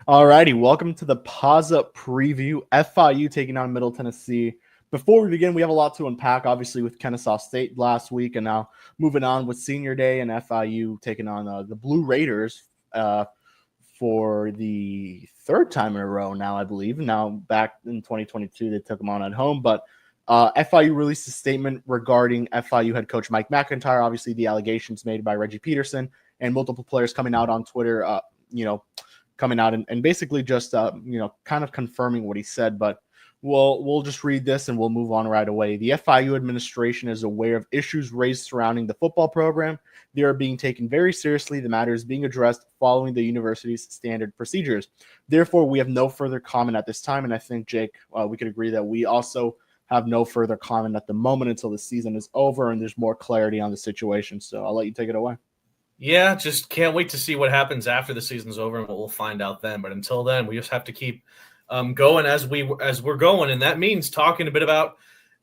Alrighty, welcome to the Paws preview. FIU taking on Middle Tennessee. Before we begin, we have a lot to unpack, obviously, with Kennesaw State last week, and now moving on with Senior Day and FIU taking on the Blue Raiders for the third time in a row now, I believe. Now, back in 2022, they took them on at home, but FIU released a statement regarding FIU head coach Mike McIntyre, obviously the allegations made by Reggie Peterson and multiple players coming out on Twitter, coming out and basically just, kind of confirming what he said. But we'll just read this and we'll move on right away. The FIU administration is aware of issues raised surrounding the football program. They are being taken very seriously. The matter is being addressed following the university's standard procedures. Therefore, we have no further comment at this time. And I think, Jake, we could agree that we also have no further comment at the moment until the season is over and there's more clarity on the situation. So I'll let you take it away. Yeah, just can't wait to see what happens after the season's over and what we'll find out then. But until then, we just have to keep going as we're going, and that means talking a bit about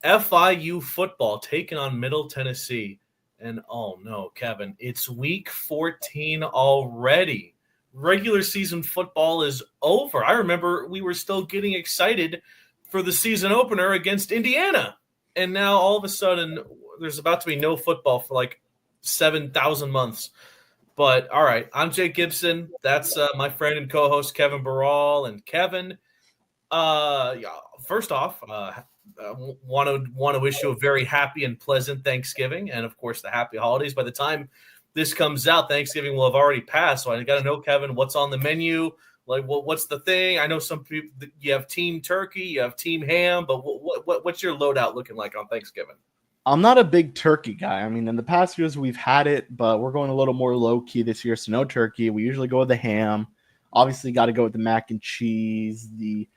FIU football taking on Middle Tennessee. And oh no, Kevin, it's week 14 already. Regular season football is over. I remember we were still getting excited for the season opener against Indiana, and now all of a sudden there's about to be no football for like 7,000 months. But all right, I'm Jake Gibson. That's my friend and co-host Kevin Barral. And Kevin, first off, want to wish you a very happy and pleasant Thanksgiving, and of course the happy holidays. By the time this comes out, Thanksgiving will have already passed. So I got to know, Kevin, what's on the menu? Like, what's the thing? I know some people, you have team turkey, you have team ham, but what's your loadout looking like on Thanksgiving? I'm not a big turkey guy. I mean, in the past years we've had it, but we're going a little more low key this year. So no turkey. We usually go with the ham. Obviously, got to go with the mac and cheese, the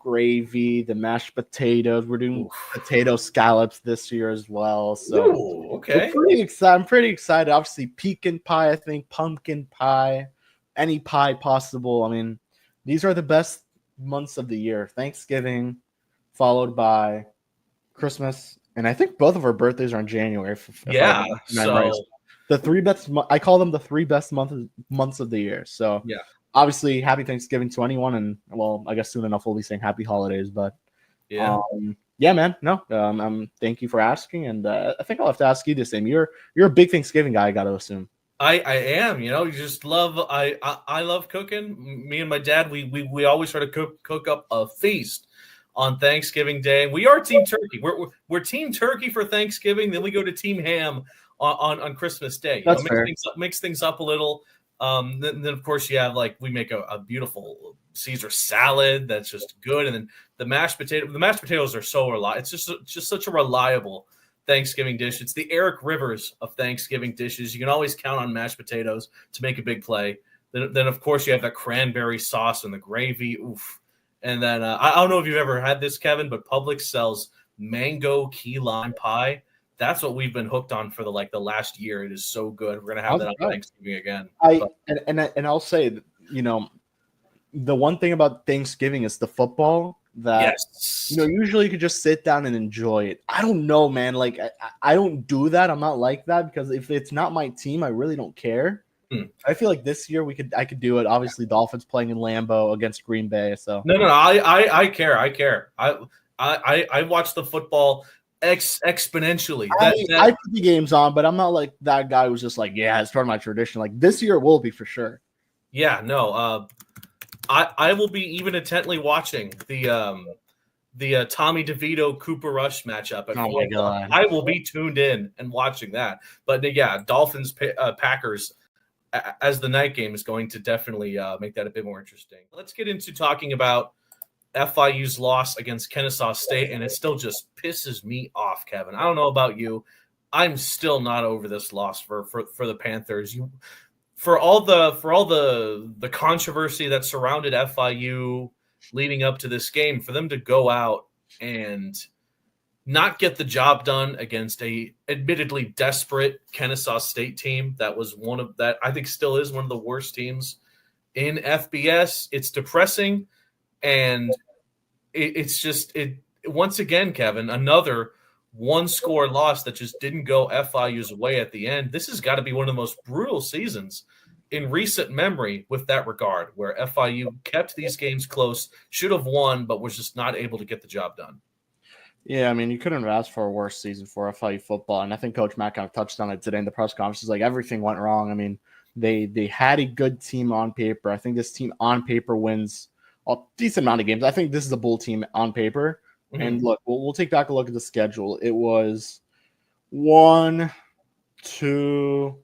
gravy, the mashed potatoes. We're doing potato scallops this year as well. So okay, I'm pretty excited. Obviously, pecan pie. I think pumpkin pie, any pie possible. I mean, these are the best months of the year. Thanksgiving, followed by Christmas. And I think both of our birthdays are in January. Yeah, so right. The three best. I call them the three best months of the year. So yeah, obviously, happy Thanksgiving to anyone, and well, I guess soon enough we'll be saying happy holidays. But yeah, man. No, thank you for asking, and I think I'll have to ask you the same. You're a big Thanksgiving guy, I got to assume. I am. You just love. I love cooking. Me and my dad, we always try to cook up a feast on Thanksgiving Day. We are Team Turkey. We're Team Turkey for Thanksgiving. Then we go to Team Ham on Christmas Day. That's fair. Mix things up a little. Then of course you have we make a beautiful Caesar salad that's just good, and then the mashed potatoes are so reliable. It's just such a reliable Thanksgiving dish. It's the Eric Rivers of Thanksgiving dishes. You can always count on mashed potatoes to make a big play. Then of course you have that cranberry sauce and the gravy. Oof. And then I don't know if you've ever had this, Kevin, but Publix sells mango key lime pie. That's what we've been hooked on for the last year. It is so good. We're gonna have that on Thanksgiving again. And I'll say, the one thing about Thanksgiving is the football that usually you could just sit down and enjoy it. I don't know, man. Like I don't do that. I'm not like that because if it's not my team, I really don't care. I feel like this year I could do it. Obviously, Dolphins playing in Lambeau against Green Bay. So no, I care. I watch the football exponentially. I put the games on, but I'm not like that guy who's just like, yeah, it's part of my tradition. Like this year will be for sure. Yeah, no. I will be even intently watching the Tommy DeVito Cooper Rush matchup. Oh my God! I will be tuned in and watching that. But yeah, Dolphins Packers as the night game is going to definitely make that a bit more interesting. Let's get into talking about FIU's loss against Kennesaw State, and it still just pisses me off, Kevin. I don't know about you. I'm still not over this loss for the Panthers. For all the controversy that surrounded FIU leading up to this game, for them to go out and not get the job done against a admittedly desperate Kennesaw State team that was I think still is one of the worst teams in FBS. It's depressing, and it's just once again, Kevin, another one-score loss that just didn't go FIU's way at the end. This has got to be one of the most brutal seasons in recent memory with that regard, where FIU kept these games close, should have won, but was just not able to get the job done. Yeah, I mean, you couldn't have asked for a worse season for FIU football, and I think Coach Matt kind of touched on it today in the press conference. Like everything went wrong. I mean, they had a good team on paper. I think this team on paper wins a decent amount of games. I think this is a bull team on paper. Mhm. And look, we'll take back a look at the schedule. It was 1, 2.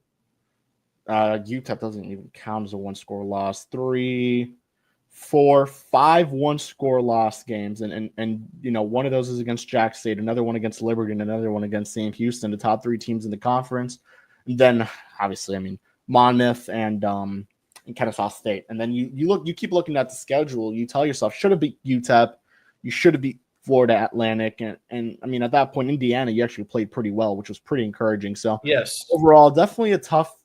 UTEP doesn't even count as a one-score loss. 3, 4, 5 one-score loss games, and one of those is against Jack State, another one against Liberty, and another one against Sam Houston, the top 3 teams in the conference. And then obviously, I mean, Monmouth and Kennesaw State. And then you keep looking at the schedule. You tell yourself, should have beat UTEP, you should have beat Florida Atlantic, and I mean at that point, Indiana, you actually played pretty well, which was pretty encouraging. So yes, overall, definitely a tough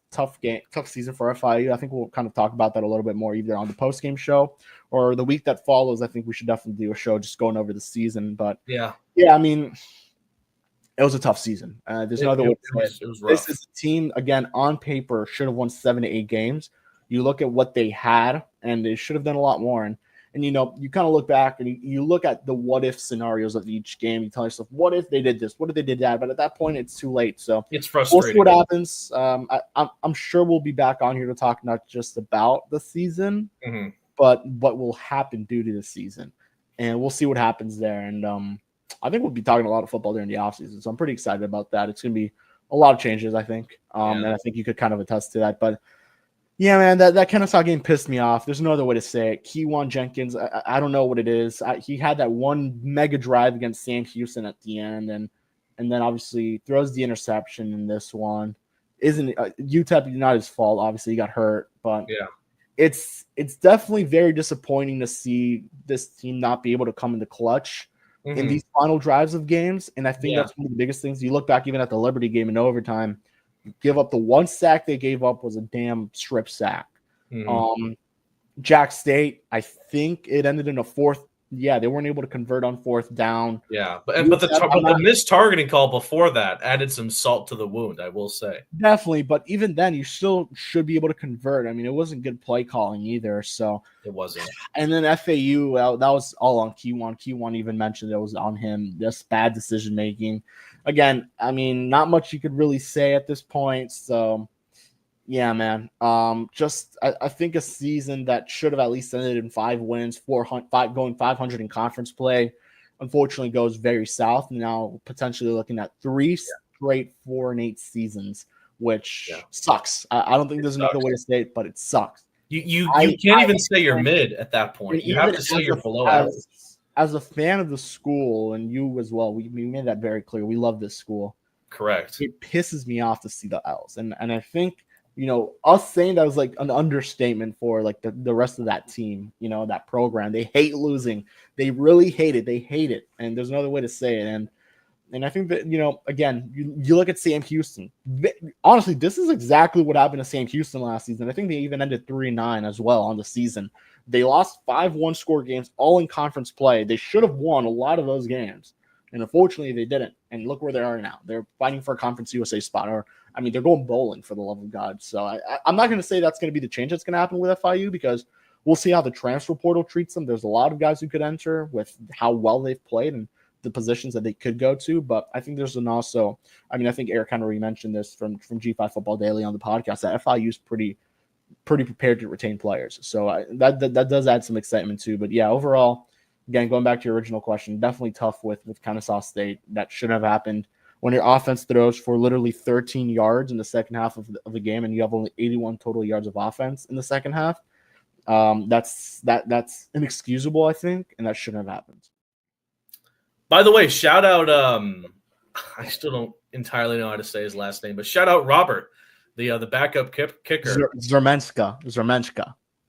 season for FIU. I think we'll kind of talk about that a little bit more either on the post-game show or the week that follows. I think we should definitely do a show just going over the season. But yeah, I mean, it was a tough season. There's no other way to say it. It was rough. This is a team, again, on paper, should have won 7 to 8 games. You look at what they had, and they should have done a lot more. And you kind of look back and you look at the what-if scenarios of each game. You tell yourself, what if they did this? What if they did that? But at that point, it's too late. So it's frustrating. We'll see what happens. I'm sure we'll be back on here to talk not just about the season, mm-hmm. but what will happen due to the season. And we'll see what happens there. And I think we'll be talking a lot of football during the offseason. So I'm pretty excited about that. It's going to be a lot of changes, I think. And I think you could kind of attest to that. But yeah, man, that Kennesaw game pissed me off. There's no other way to say it. Kewan Jenkins, I don't know what it is. He had that one mega drive against Sam Houston at the end, and then obviously throws the interception in this one. Isn't UTEP not his fault? Obviously, he got hurt, but yeah, it's definitely very disappointing to see this team not be able to come in the clutch in these final drives of games. And I think that's one of the biggest things. You look back even at the Liberty game in overtime. Give up the one sack they gave up was a damn strip sack. Jack State, I think it ended in a 4th. Yeah, they weren't able to convert on 4th down. Yeah, but the missed targeting call before that added some salt to the wound, I will say. Definitely, but even then, you still should be able to convert. I mean, it wasn't good play calling either. So it wasn't. And then FAU, that was all on Kewan. Kewan even mentioned it was on him. Just bad decision making. Again, I mean, not much you could really say at this point. So, yeah, man. I think a season that should have at least ended in 5 wins, going 500 in conference play, unfortunately goes very south. Now potentially looking at 3 straight 4-8 seasons, which sucks. I don't think there's another way to say it, but it sucks. You can't even say you're mid at that point. You have to say you're below average. As a fan of the school, and you as well, we made that very clear. We love this school. Correct. It pisses me off to see the L's. And I think, us saying that was like an understatement for like the rest of that team, that program. They hate losing. They really hate it. They hate it. And there's no other way to say it. And I think that, again, you look at Sam Houston. Honestly, this is exactly what happened to Sam Houston last season. I think they even ended 3-9 as well on the season. They lost 5 one-score games, all in conference play. They should have won a lot of those games. And unfortunately, they didn't. And look where they are now. They're fighting for a Conference USA spot. They're going bowling, for the love of God. So I'm not going to say that's going to be the change that's going to happen with FIU, because we'll see how the transfer portal treats them. There's a lot of guys who could enter with how well they've played and the positions that they could go to. But I think there's I think Eric Henry mentioned this from G5 Football Daily on the podcast, that FIU is pretty prepared to retain players. So that does add some excitement too. But yeah, overall, again, going back to your original question, definitely tough with Kennesaw State. That shouldn't have happened. When your offense throws for literally 13 yards in the second half of the game, and you have only 81 total yards of offense in the second half, that's inexcusable, I think, and that shouldn't have happened. By the way, shout out, I still don't entirely know how to say his last name, but shout out Robert, the backup kicker.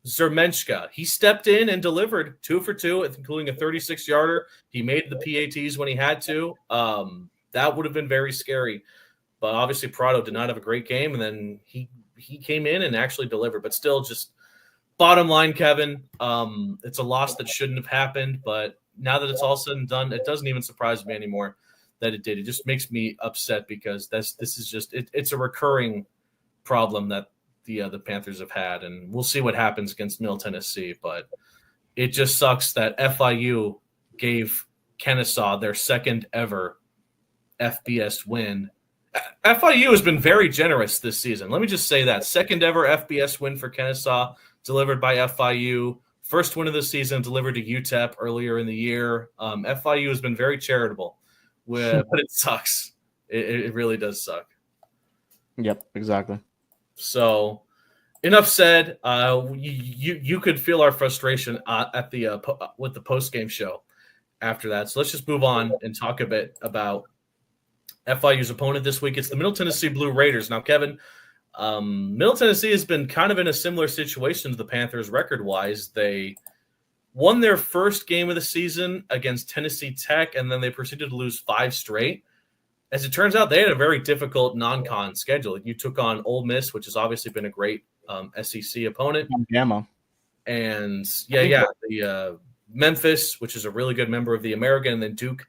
Zermenchka. He stepped in and delivered 2 for 2, including a 36-yarder. He made the PATs when he had to. That would have been very scary. But obviously Prado did not have a great game, and then he came in and actually delivered. But still, just bottom line, Kevin, it's a loss that shouldn't have happened. But now that it's all said and done, it doesn't even surprise me anymore that it did. It just makes me upset because this is just it's a recurring problem that the Panthers have had, and we'll see what happens against Middle Tennessee. But it just sucks that FIU gave Kennesaw their second ever FBS win. FIU has been very generous this season. Let me just say that. Second ever FBS win for Kennesaw, delivered by FIU. First win of the season delivered to UTEP earlier in the year. FIU has been very charitable, but it sucks. It really does suck. Yep, exactly. So, enough said. You could feel our frustration at the with the post game show after that. So let's just move on and talk a bit about FIU's opponent this week. It's the Middle Tennessee Blue Raiders. Now, Kevin, Middle Tennessee has been kind of in a similar situation to the Panthers record-wise. They won their first game of the season against Tennessee Tech, and then they proceeded to lose 5 straight. As it turns out, they had a very difficult non-con schedule. You took on Ole Miss, which has obviously been a great SEC opponent. Gamma. And, the Memphis, which is a really good member of the American, and then Duke,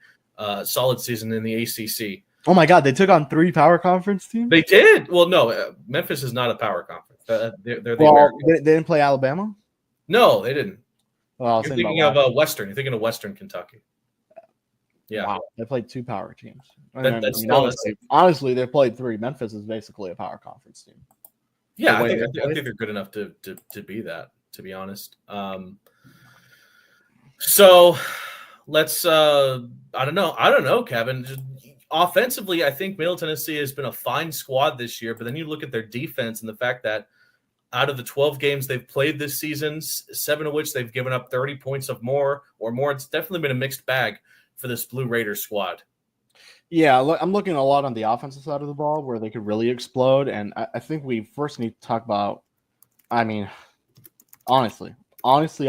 solid season in the ACC. Oh my God, they took on 3 power conference teams? They did? Well, no, Memphis is not a power conference. They're the Well, American. they didn't play Alabama? No, they didn't. Well, You're thinking of Western. You're thinking of Western Kentucky. Yeah. Wow, they played 2 power teams. Honestly, they played 3. Memphis is basically a power conference team. Yeah, I think they're good enough to be that, to be honest. So let's I don't know, Kevin. Just offensively, I think Middle Tennessee has been a fine squad this year, but then you look at their defense and the fact that out of the 12 games they've played this season, 7 of which they've given up 30 points or more, it's definitely been a mixed bag for this Blue Raiders squad. Yeah, I'm looking a lot on the offensive side of the ball where they could really explode, and I think we first need to talk about, I mean, honestly, if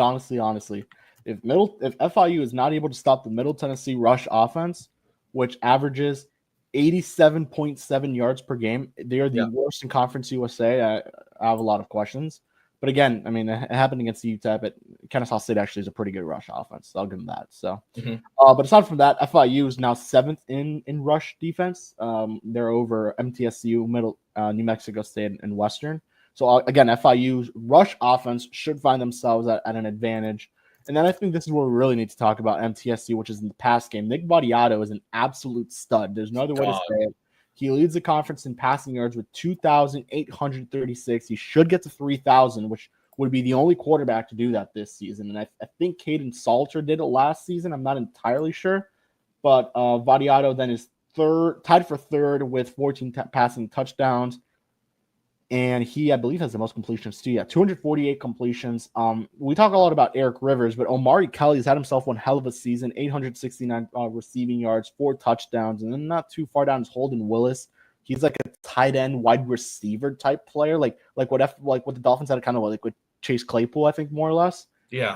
FIU is not able to stop the Middle Tennessee rush offense, which averages 87.7 yards per game, they are the worst in Conference USA. I have a lot of questions. But again, I mean, it happened against the UTEP, but Kennesaw State actually is a pretty good rush offense. So I'll give them that. So, but aside from that, FIU is now 7th in rush defense. They're over MTSU, New Mexico State, and Western. So again, FIU's rush offense should find themselves at an advantage. And then I think this is where we really need to talk about MTSU, which is in the pass game. Nick Vadiato is an absolute stud. There's no other way to say it. He leads the conference in passing yards with 2,836. He should get to 3,000, which would be the only quarterback to do that this season. And I think Caden Salter did it last season. I'm not entirely sure. But Vadiato then is tied for third with 14 passing touchdowns. And he, I believe, has the most completions too. Yeah, 248 completions. We talk a lot about Eric Rivers, but Omari Kelly's had himself one hell of a season. 869 receiving yards, 4 touchdowns, and then not too far down is Holden Willis. He's like a tight end, wide receiver type player, like what the Dolphins had, kind of like with Chase Claypool, I think, more or less. Yeah.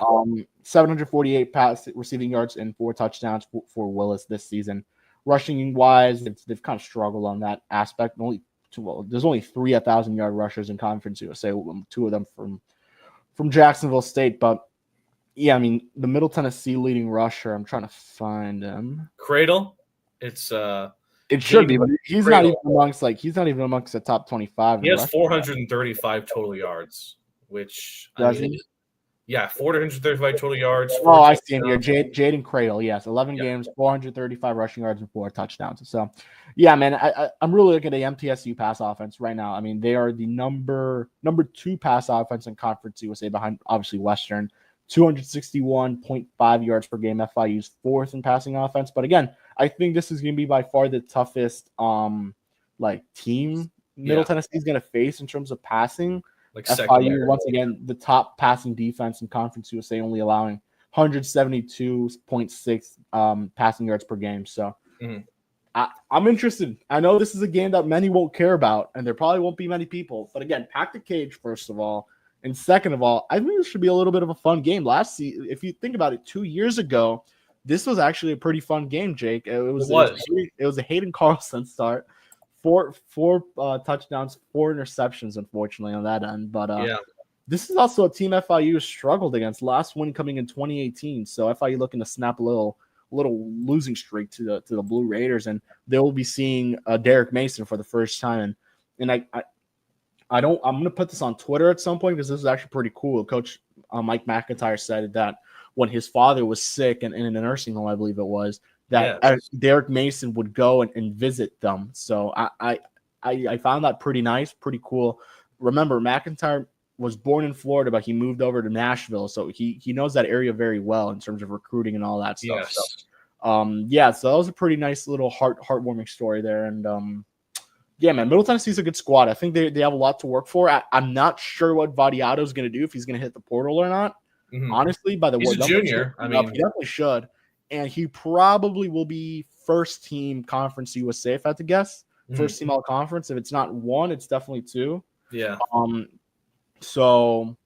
748 receiving yards and 4 touchdowns for Willis this season. Rushing wise, they've kind of struggled on that aspect. There's only 3 1,000-yard rushers in Conference USA, 2 of them from Jacksonville State. But yeah, I mean, the Middle Tennessee leading rusher, I'm trying to find him. Cradle. It should be, but he's not even amongst the top 25. He has 435 total yards, which yeah, 435 total yards. Oh, I see him here. Jaden Cradle, yes. 11 games, 435 rushing yards, and 4 touchdowns. So, yeah, man, I'm really looking at the MTSU pass offense right now. I mean, they are the number 2 pass offense in Conference USA behind, obviously, Western. 261.5 yards per game. FIU's 4th in passing offense. But again, I think this is going to be by far the toughest team Middle Tennessee is going to face in terms of passing. FIU, once again, the top passing defense in Conference USA, only allowing 172.6 passing yards per game. So I'm interested. I know this is a game that many won't care about, and there probably won't be many people. But again, pack the cage, first of all. And second of all, I think this should be a little bit of a fun game. Last season, if you think about it, 2 years ago, this was actually a pretty fun game, Jake. It was a Hayden Carlson start. 4 touchdowns, 4 interceptions, unfortunately, on that end. But this is also a team FIU struggled against. Last win coming in 2018. So FIU looking to snap a little losing streak to the Blue Raiders, and they will be seeing Derek Mason for the first time. And I'm going to put this on Twitter at some point because this is actually pretty cool. Coach Mike McIntyre said that when his father was sick and in a nursing home, I believe it was, that Derek Mason would go and visit them. So I found that pretty nice, pretty cool. Remember, McIntyre was born in Florida, but he moved over to Nashville, so he knows that area very well in terms of recruiting and all that stuff. Yes. So, so that was a pretty nice little heartwarming story there. And yeah, man, Middle Tennessee's a good squad. I think they have a lot to work for. I'm not sure what Vadiato's going to do, if he's going to hit the portal or not. Mm-hmm. Honestly, by the way, he's a junior. He definitely should, and he probably will be first team Conference USA, if I had to guess. First team all conference. If it's not one, it's definitely two. Yeah. So,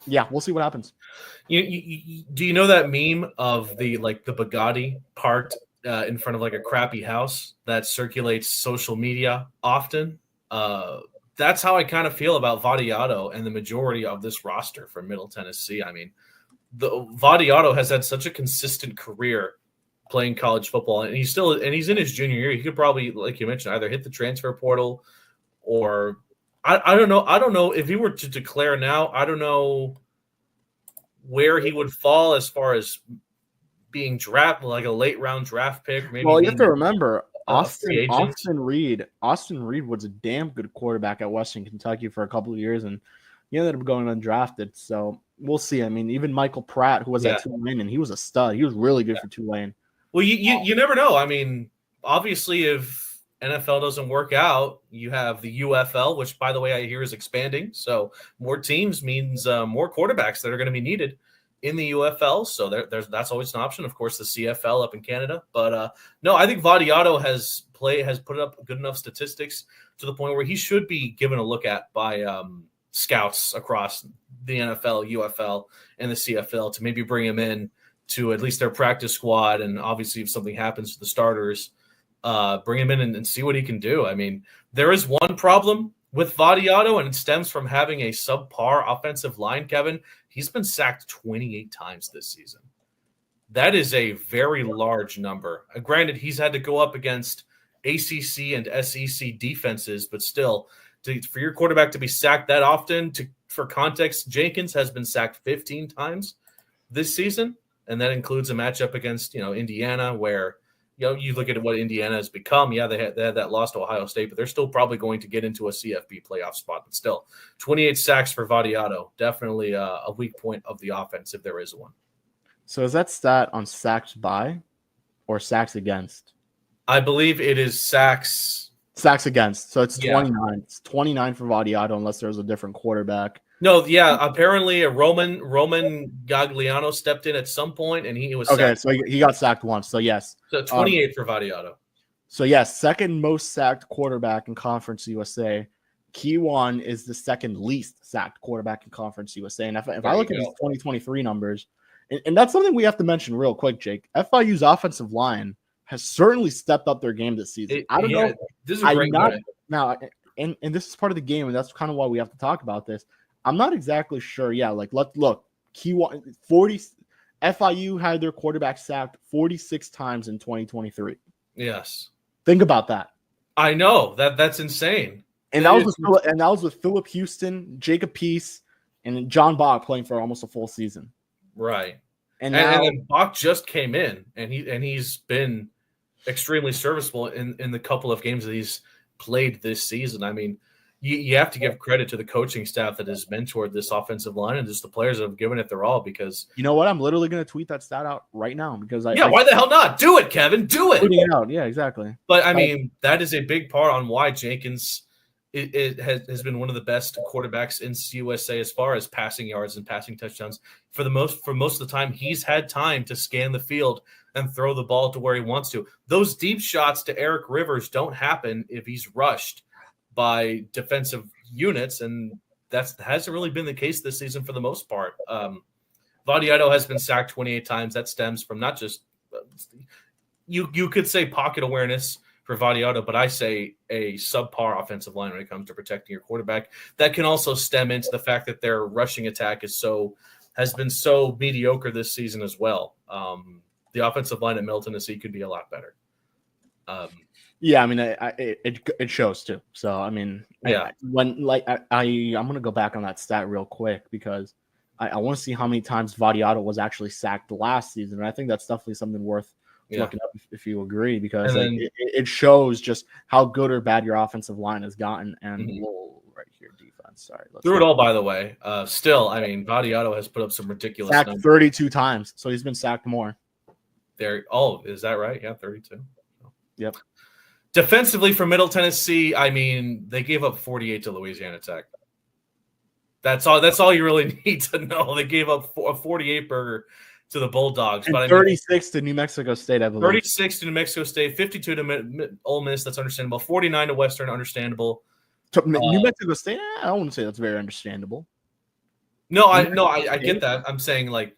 yeah, we'll see what happens. You do you know that meme of the Bugatti parked in front of like a crappy house that circulates social media often? That's how I kind of feel about Vadiato and the majority of this roster from Middle Tennessee. I mean, Vadiato has had such a consistent career playing college football, and he's in his junior year. He could probably, like you mentioned, either hit the transfer portal or I don't know. I don't know if he were to declare now. I don't know where he would fall as far as being drafted, like a late round draft pick. Maybe. Well, you have to remember Austin Reed. Austin Reed was a damn good quarterback at Western Kentucky for a couple of years, and he ended up going undrafted. So we'll see. I mean, even Michael Pratt, who was at Tulane, and he was a stud. He was really good for Tulane. Well, you never know. I mean, obviously, if NFL doesn't work out, you have the UFL, which, by the way, I hear is expanding. So more teams means more quarterbacks that are going to be needed in the UFL. So that's always an option. Of course, the CFL up in Canada. But no, I think Vadiato has put up good enough statistics to the point where he should be given a look at by scouts across the NFL, UFL, and the CFL to maybe bring him in to at least their practice squad. And obviously, if something happens to the starters, bring him in and see what he can do. I mean, there is one problem with Vadiato, and it stems from having a subpar offensive line, Kevin. He's been sacked 28 times this season. That is a very large number. Granted, he's had to go up against ACC and SEC defenses, but still, for your quarterback to be sacked that often, for context, Jenkins has been sacked 15 times this season, and that includes a matchup against Indiana, where you look at what Indiana has become. Yeah, they had that loss to Ohio State, but they're still probably going to get into a CFP playoff spot. But still, 28 sacks for Vadiato, definitely a weak point of the offense if there is one. So is that stat on sacks by or sacks against? I believe it is sacks against. So it's 29. It's 29 for Vadiato unless there's a different quarterback. No, yeah, apparently a Roman Gagliano stepped in at some point, and he was okay. Sacked. So he got sacked once. So yes, so 28 for Vadiato. So yes, second most sacked quarterback in Conference USA. Keywan is the second least sacked quarterback in Conference USA. And if I look at his 2023 numbers, and that's something we have to mention real quick, Jake. FIU's offensive line has certainly stepped up their game this season. I don't know. This is a great now, and this is part of the game, and that's kind of why we have to talk about this. I'm not exactly sure. Yeah, let's look. Keywan 40. FIU had their quarterback sacked 46 times in 2023. Yes. Think about that. I know that's insane. And that was with Philip Houston, Jacob Peace, and John Bach playing for almost a full season. Right. And then Bach just came in, and he's been extremely serviceable in the couple of games that he's played this season. I mean, you have to give credit to the coaching staff that has mentored this offensive line and just the players that have given it their all, because you know what? I'm literally going to tweet that stat out right now because why the hell not? Do it, Kevin. Do it. Tweeting it out. Yeah, exactly. But I mean, that is a big part on why Jenkins it has been one of the best quarterbacks in USA as far as passing yards and passing touchdowns. For most of the time, he's had time to scan the field and throw the ball to where he wants to. Those deep shots to Eric Rivers don't happen if he's rushed by defensive units, and that hasn't really been the case this season for the most part. Vadiato has been sacked 28 times. That stems from not just you could say pocket awareness for Vadiato, but I say a subpar offensive line when it comes to protecting your quarterback. That can also stem into the fact that their rushing attack has been so mediocre this season as well. The offensive line at Middle Tennessee could be a lot better. Yeah, I mean, it shows too. So I mean, Yeah. I'm gonna go back on that stat real quick because I want to see how many times Vadiato was actually sacked last season, and I think that's definitely something worth looking up if you agree, because And then, it shows just how good or bad your offensive line has gotten. And Mhm. right here, defense. Sorry, through it all, by the way, still, I mean, Vadiato has put up some ridiculous sacked numbers 32 times, so he's been sacked more. there. Oh, is that right? Yeah, 32. Yep. Defensively for Middle Tennessee, I mean, they gave up 48 to Louisiana Tech. That's all. That's all you really need to know. They gave up a 48 burger to the Bulldogs, And but I mean, 36 to New Mexico State, I believe. 36 to New Mexico State, 52 to Ole Miss. That's understandable. 49 to Western, understandable. New Mexico State, I don't want to say that's very understandable. I get that. I'm saying like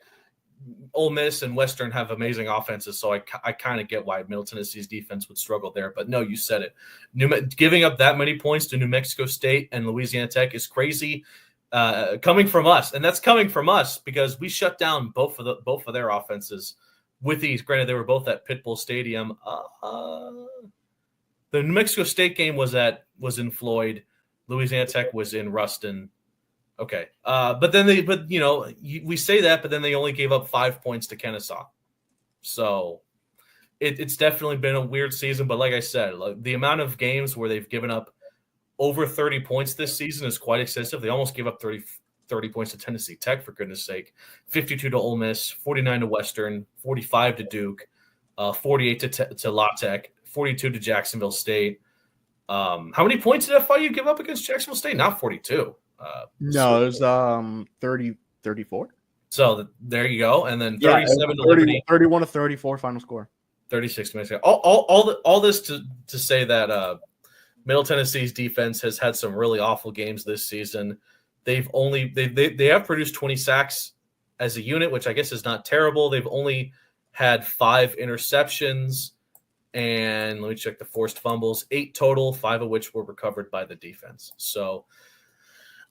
Ole Miss and Western have amazing offenses, so I kind of get why Middle Tennessee's defense would struggle there. But no, you said it. Giving up that many points to New Mexico State and Louisiana Tech is crazy. Coming from us, and that's coming from us because we shut down both of their offenses with ease. Granted, they were both at Pitbull Stadium. The New Mexico State game was in Floyd. Louisiana Tech was in Ruston. Okay, we say that, but then they only gave up 5 points to Kennesaw. So it's definitely been a weird season. But like I said, the amount of games where they've given up over 30 points this season is quite excessive. They almost gave up 30 points to Tennessee Tech, for goodness sake. 52 to Ole Miss, 49 to Western, 45 to Duke, 48 to La Tech, 42 to Jacksonville State. How many points did FIU give up against Jacksonville State? Not 42. No, it was 30, 34. So there you go. And then 37 to Liberty. 31 to 34 final score. 36 to Mexico. All this to say that Middle Tennessee's defense has had some really awful games this season. They have produced 20 sacks as a unit, which I guess is not terrible. They've only had 5 interceptions, and let me check the forced fumbles, 8 total, 5 of which were recovered by the defense. So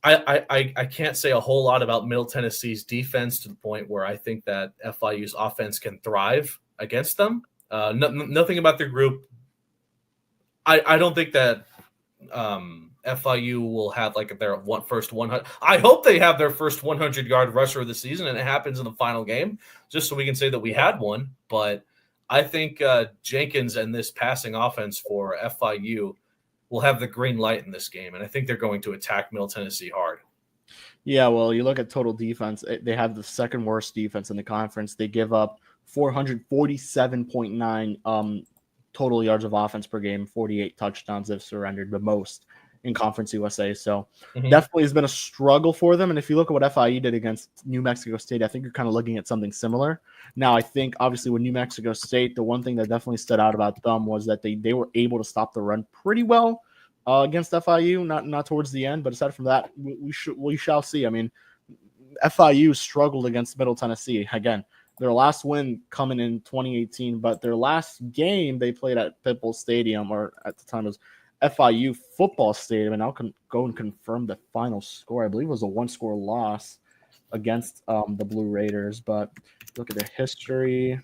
I can't say a whole lot about Middle Tennessee's defense to the point where I think that FIU's offense can thrive against them. Nothing about their group. I don't think that FIU will have like their first 100. I hope they have their first 100-yard rusher of the season, and it happens in the final game, just so we can say that we had one. But I think Jenkins and this passing offense for FIU will have the green light in this game, and I think they're going to attack Middle Tennessee hard. Yeah, well, you look at total defense. They have the second worst defense in the conference. They give up 447.9 total yards of offense per game, 48 touchdowns they've surrendered, the most in Conference USA. So definitely has been a struggle for them. And if you look at what FIU did against New Mexico State, I think you're kind of looking at something similar. Now, I think obviously with New Mexico State, the one thing that definitely stood out about them was that they were able to stop the run pretty well against FIU, not towards the end. But aside from that, we shall see. I mean, FIU struggled against Middle Tennessee. Again, their last win coming in 2018, but their last game they played at Pitbull Stadium, or at the time it was FIU Football Stadium, and I'll go and confirm the final score. I believe it was a 1-score loss against the Blue Raiders. But look at their history.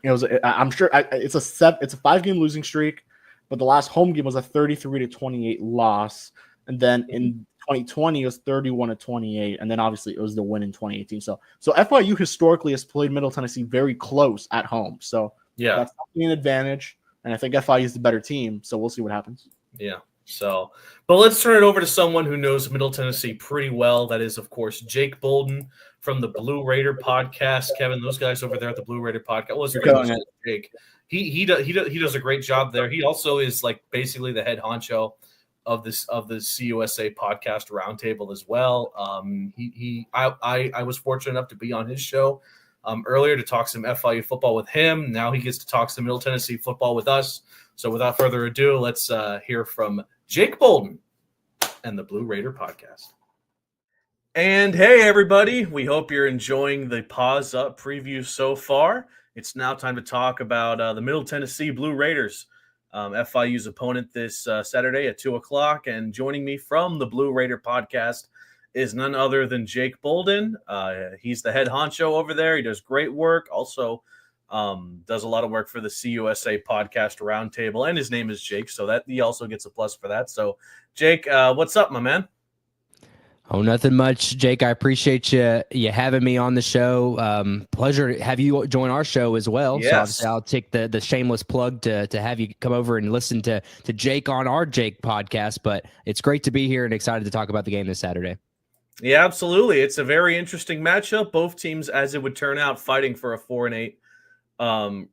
It was I'm sure it's a 5-game losing streak, but the last home game was a 33-28 loss, and then in 2020 it was 31-28, and then obviously it was the win in 2018. So FIU historically has played Middle Tennessee very close at home. So yeah, that's an advantage, and I think FIU is the better team. So we'll see what happens. Yeah. So, but let's turn it over to someone who knows Middle Tennessee pretty well. That is, of course, Jake Bolden from the Blue Raider podcast. Kevin, those guys over there at the Blue Raider podcast. Well, Jake. He does a great job there. He also is like basically the head honcho of the CUSA podcast roundtable as well. I was fortunate enough to be on his show earlier to talk some FIU football with him. Now he gets to talk some Middle Tennessee football with us. So without further ado, let's hear from Jake Bolden and the Blue Raider podcast. And hey, everybody, we hope you're enjoying the Paws Up preview so far. It's now time to talk about the Middle Tennessee Blue Raiders, FIU's opponent this Saturday at 2 o'clock. And joining me from the Blue Raider podcast is none other than Jake Bolden. He's the head honcho over there. He does great work. Also, Does a lot of work for the CUSA podcast roundtable, and his name is Jake, so that he also gets a plus for that. So, Jake, what's up, my man? Oh, nothing much, Jake. I appreciate you having me on the show. Pleasure to have you join our show as well. Yes. So obviously I'll take the shameless plug to have you come over and listen to Jake on our Jake podcast. But it's great to be here and excited to talk about the game this Saturday. Yeah, absolutely. It's a very interesting matchup. Both teams, as it would turn out, fighting for a 4-8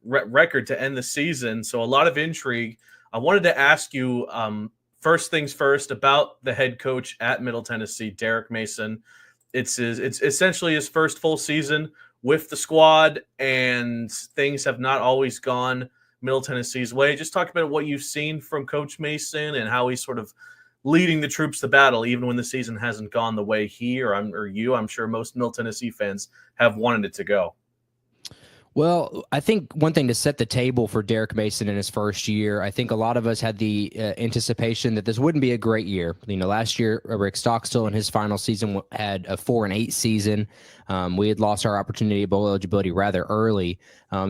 record to end the season. So a lot of intrigue. I wanted to ask you, first things first, about the head coach at Middle Tennessee, Derek Mason. It's essentially his first full season with the squad, and things have not always gone Middle Tennessee's way. Just talk about what you've seen from Coach Mason and how he's sort of leading the troops to battle, even when the season hasn't gone the way he or I'm sure most Middle Tennessee fans have wanted it to go. Well, I think one thing to set the table for Derek Mason in his first year, I think a lot of us had the anticipation that this wouldn't be a great year. Last year, Rick Stockstill in his final season had a 4-8 season. We had lost our opportunity of bowl eligibility rather early.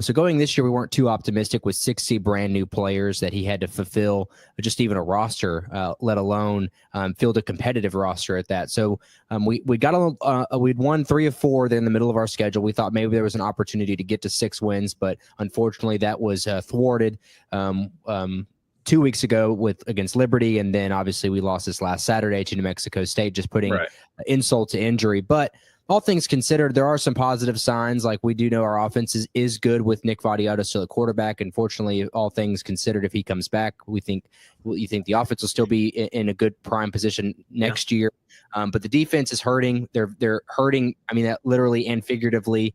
So going this year, we weren't too optimistic with 60 brand new players that he had to fulfill just even a roster, let alone field a competitive roster at that. So we'd won 3 of 4 there in the middle of our schedule. We thought maybe there was an opportunity to get to 6 wins, but unfortunately that was thwarted 2 weeks ago against Liberty, and then obviously we lost this last Saturday to New Mexico State, just putting insult to injury. But all things considered, there are some positive signs. Like, we do know our offense is good with Nick Vadiota still at quarterback. Unfortunately, all things considered, if he comes back, you think the offense will still be in a good prime position next year. But the defense is hurting. They're hurting. I mean, that literally and figuratively.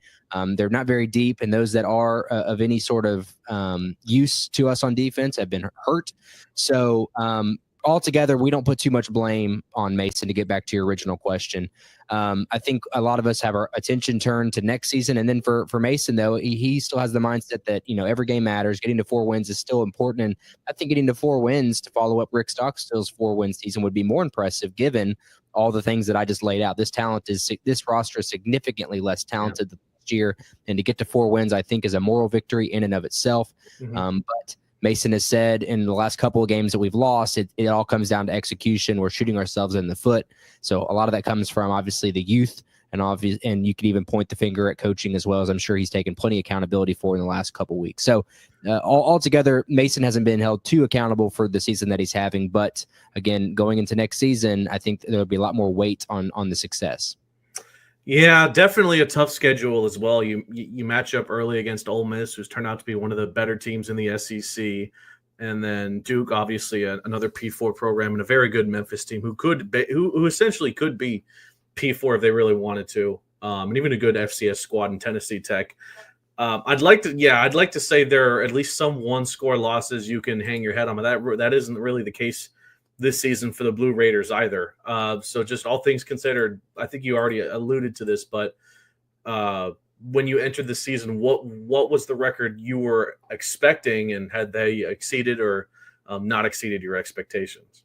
They're not very deep, and those that are of any sort of use to us on defense have been hurt. So altogether, we don't put too much blame on Mason, to get back to your original question. I think a lot of us have our attention turned to next season. And then for Mason, though, he still has the mindset that, every game matters. Getting to 4 wins is still important. And I think getting to 4 wins to follow up Rick Stockstill's 4-win season would be more impressive, given all the things that I just laid out. This roster is significantly less talented than last year. And to get to 4 wins, I think, is a moral victory in and of itself. But Mason has said in the last couple of games that we've lost, it all comes down to execution. We're shooting ourselves in the foot. So a lot of that comes from obviously the youth, and you could even point the finger at coaching as well, as I'm sure he's taken plenty of accountability for in the last couple of weeks. So altogether, Mason hasn't been held too accountable for the season that he's having. But again, going into next season, I think there'll be a lot more weight on the success. Yeah, definitely a tough schedule as well. You match up early against Ole Miss, who's turned out to be one of the better teams in the SEC, and then Duke, obviously another P4 program, and a very good Memphis team who essentially could be P4 if they really wanted to, and even a good FCS squad in Tennessee Tech. I'd like to say there are at least some 1-score losses you can hang your head on, but that isn't really the case this season for the Blue Raiders either. So just all things considered, I think you already alluded to this, but when you entered the season, what was the record you were expecting, and had they exceeded or not exceeded your expectations?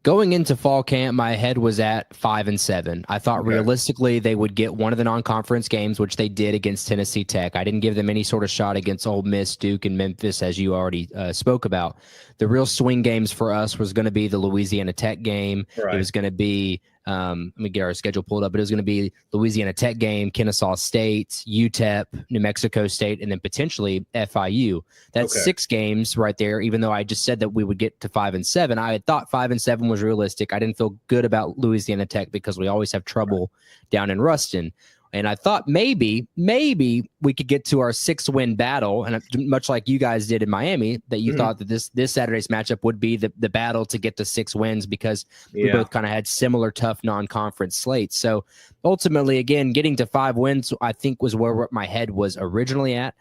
Going into fall camp, my head was at 5-7. I thought realistically they would get one of the non-conference games, which they did against Tennessee Tech. I didn't give them any sort of shot against Ole Miss, Duke, and Memphis, as you already spoke about. The real swing games for us was going to be the Louisiana Tech game. It was going to be let me get our schedule pulled up. But it was going to be Louisiana Tech game, Kennesaw State, UTEP, New Mexico State, and then potentially FIU. That's 6 games right there. Even though I just said that we would get to 5-7, I had thought 5-7 was realistic. I didn't feel good about Louisiana Tech because we always have trouble down in Ruston. And I thought maybe we could get to our 6-win battle, and much like you guys did in Miami, that you thought that this Saturday's matchup would be the battle to get to 6 wins, because we both kind of had similar tough non-conference slates. So ultimately, again, getting to 5 wins, I think, was where my head was originally at.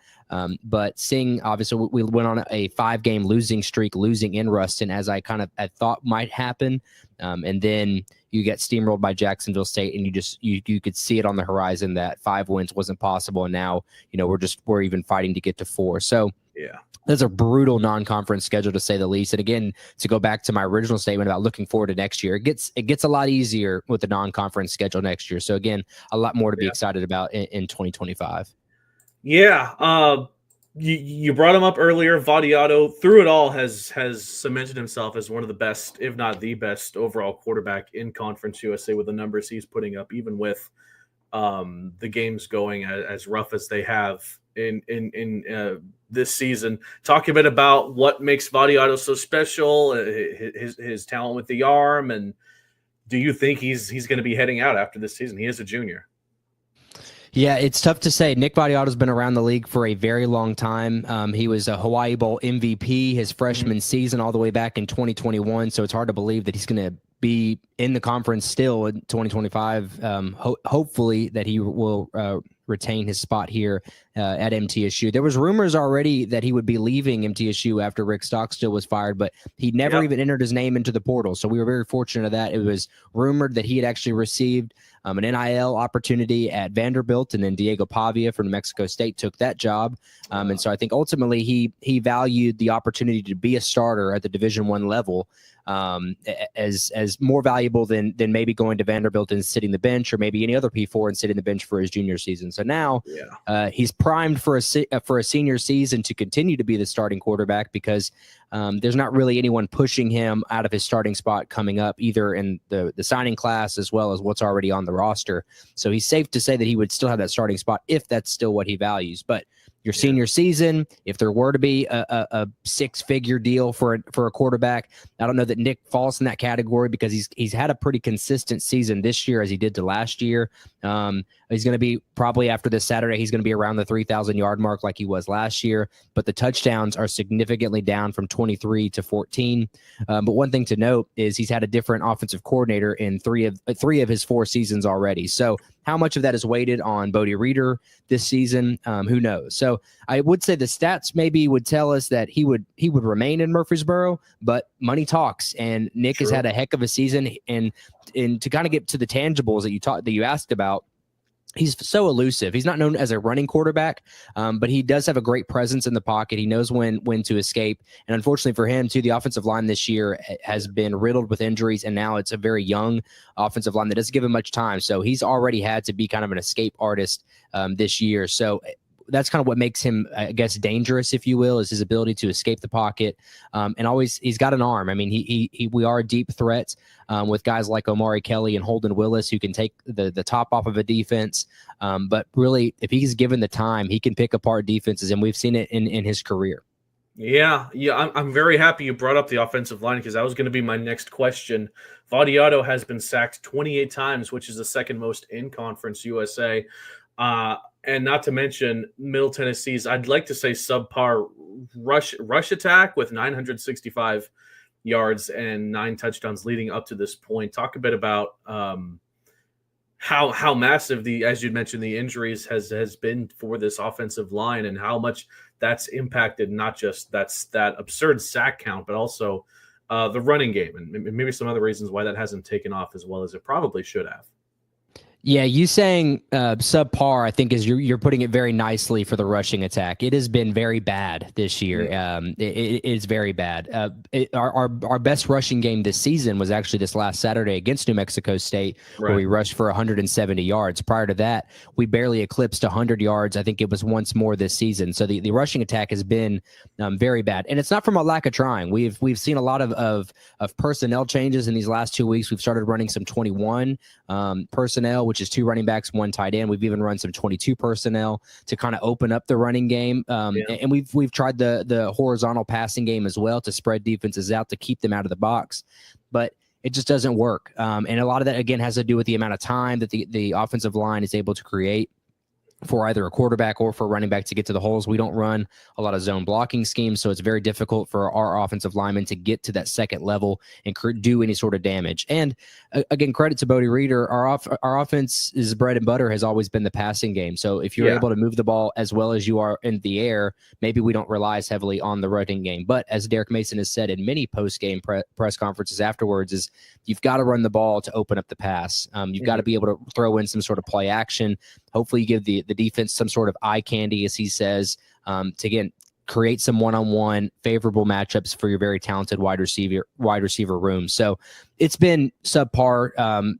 But seeing, obviously, we went on a 5-game losing streak, losing in Ruston, as I thought might happen. And then you get steamrolled by Jacksonville State, and you could see it on the horizon that 5 wins wasn't possible. And now, we're even fighting to get to 4. So that's a brutal non-conference schedule, to say the least. And again, to go back to my original statement about looking forward to next year, it gets a lot easier with the non-conference schedule next year. So again, a lot more to be excited about in 2025. Yeah. You brought him up earlier. Vadiato, through it all, has cemented himself as one of the best, if not the best, overall quarterback in Conference USA with the numbers he's putting up, even with the games going as rough as they have in this season. Talk a bit about what makes Vadiato so special, his talent with the arm, and do you think he's going to be heading out after this season? He is a junior. Yeah, it's tough to say. Nick Vadiato's been around the league for a very long time. He was a Hawaii Bowl MVP his freshman season all the way back in 2021, so it's hard to believe that he's going to be in the conference still in 2025. Hopefully that he will retain his spot here at MTSU. There was rumors already that he would be leaving MTSU after Rick Stockstill was fired, but he never even entered his name into the portal. So we were very fortunate of that. It was rumored that he had actually received an NIL opportunity at Vanderbilt, and then Diego Pavia from New Mexico State took that job. And so I think ultimately he valued the opportunity to be a starter at the Division I level as more valuable than maybe going to Vanderbilt and sitting the bench, or maybe any other P4 and sitting the bench for his junior season. So now he's primed for a senior season to continue to be the starting quarterback, because there's not really anyone pushing him out of his starting spot coming up, either in the signing class as well as what's already on the roster. So he's safe to say that he would still have that starting spot if that's still what he values. But your senior season, if there were to be a six-figure deal for a quarterback, I don't know that Nick falls in that category, because he's had a pretty consistent season this year as he did to last year. He's going to be probably, after this Saturday, he's going to be around the 3,000-yard mark like he was last year, but the touchdowns are significantly down from 23 to 14. But one thing to note is he's had a different offensive coordinator in three of his 4 seasons already. So how much of that is weighted on Bodie Reeder this season? Who knows? So I would say the stats maybe would tell us that he would remain in Murfreesboro, but money talks, and Nick has had a heck of a season. And to kind of get to the tangibles that you asked about, he's so elusive. He's not known as a running quarterback, but he does have a great presence in the pocket. He knows when to escape. And unfortunately for him, too, the offensive line this year has been riddled with injuries, and now it's a very young offensive line that doesn't give him much time. So he's already had to be kind of an escape artist this year. So that's kind of what makes him, I guess, dangerous, if you will, is his ability to escape the pocket. And always, he's got an arm. I mean, we are a deep threat with guys like Omari Kelly and Holden Willis, who can take the top off of a defense. But really, if he's given the time, he can pick apart defenses, and we've seen it in his career. Yeah. I'm very happy you brought up the offensive line, because that was going to be my next question. Vadiato has been sacked 28 times, which is the second most in Conference USA. And not to mention Middle Tennessee's, I'd like to say, subpar rush attack with 965 yards and 9 touchdowns leading up to this point. Talk a bit about how massive as you mentioned, the injuries has been for this offensive line, and how much that's impacted not just that absurd sack count, but also the running game, and maybe some other reasons why that hasn't taken off as well as it probably should have. Yeah, you saying subpar, I think, is you're putting it very nicely for the rushing attack. It has been very bad this year. It is very bad. Our best rushing game this season was actually this last Saturday against New Mexico State, where we rushed for 170 yards. Prior to that, we barely eclipsed 100 yards. I think it was once more this season. So the rushing attack has been very bad, and it's not from a lack of trying. We've seen a lot of personnel changes in these last 2 weeks. We've started running some 21 personnel, which is 2 running backs, 1 tight end. We've even run some 22 personnel to kind of open up the running game. And we've tried the horizontal passing game as well to spread defenses out to keep them out of the box. But it just doesn't work. And a lot of that, again, has to do with the amount of time that the offensive line is able to create for either a quarterback or for a running back to get to the holes. We don't run a lot of zone blocking schemes, so it's very difficult for our offensive linemen to get to that second level and do any sort of damage. And again, credit to Bodie Reeder, our offense's bread and butter has always been the passing game. So if you're able to move the ball as well as you are in the air, maybe we don't rely as heavily on the running game. But as Derek Mason has said in many post-game press conferences afterwards, is you've got to run the ball to open up the pass. You've got to be able to throw in some sort of play action. Hopefully you give the defense some sort of eye candy, as he says, to, again, create some one-on-one favorable matchups for your very talented wide receiver room. So it's been subpar.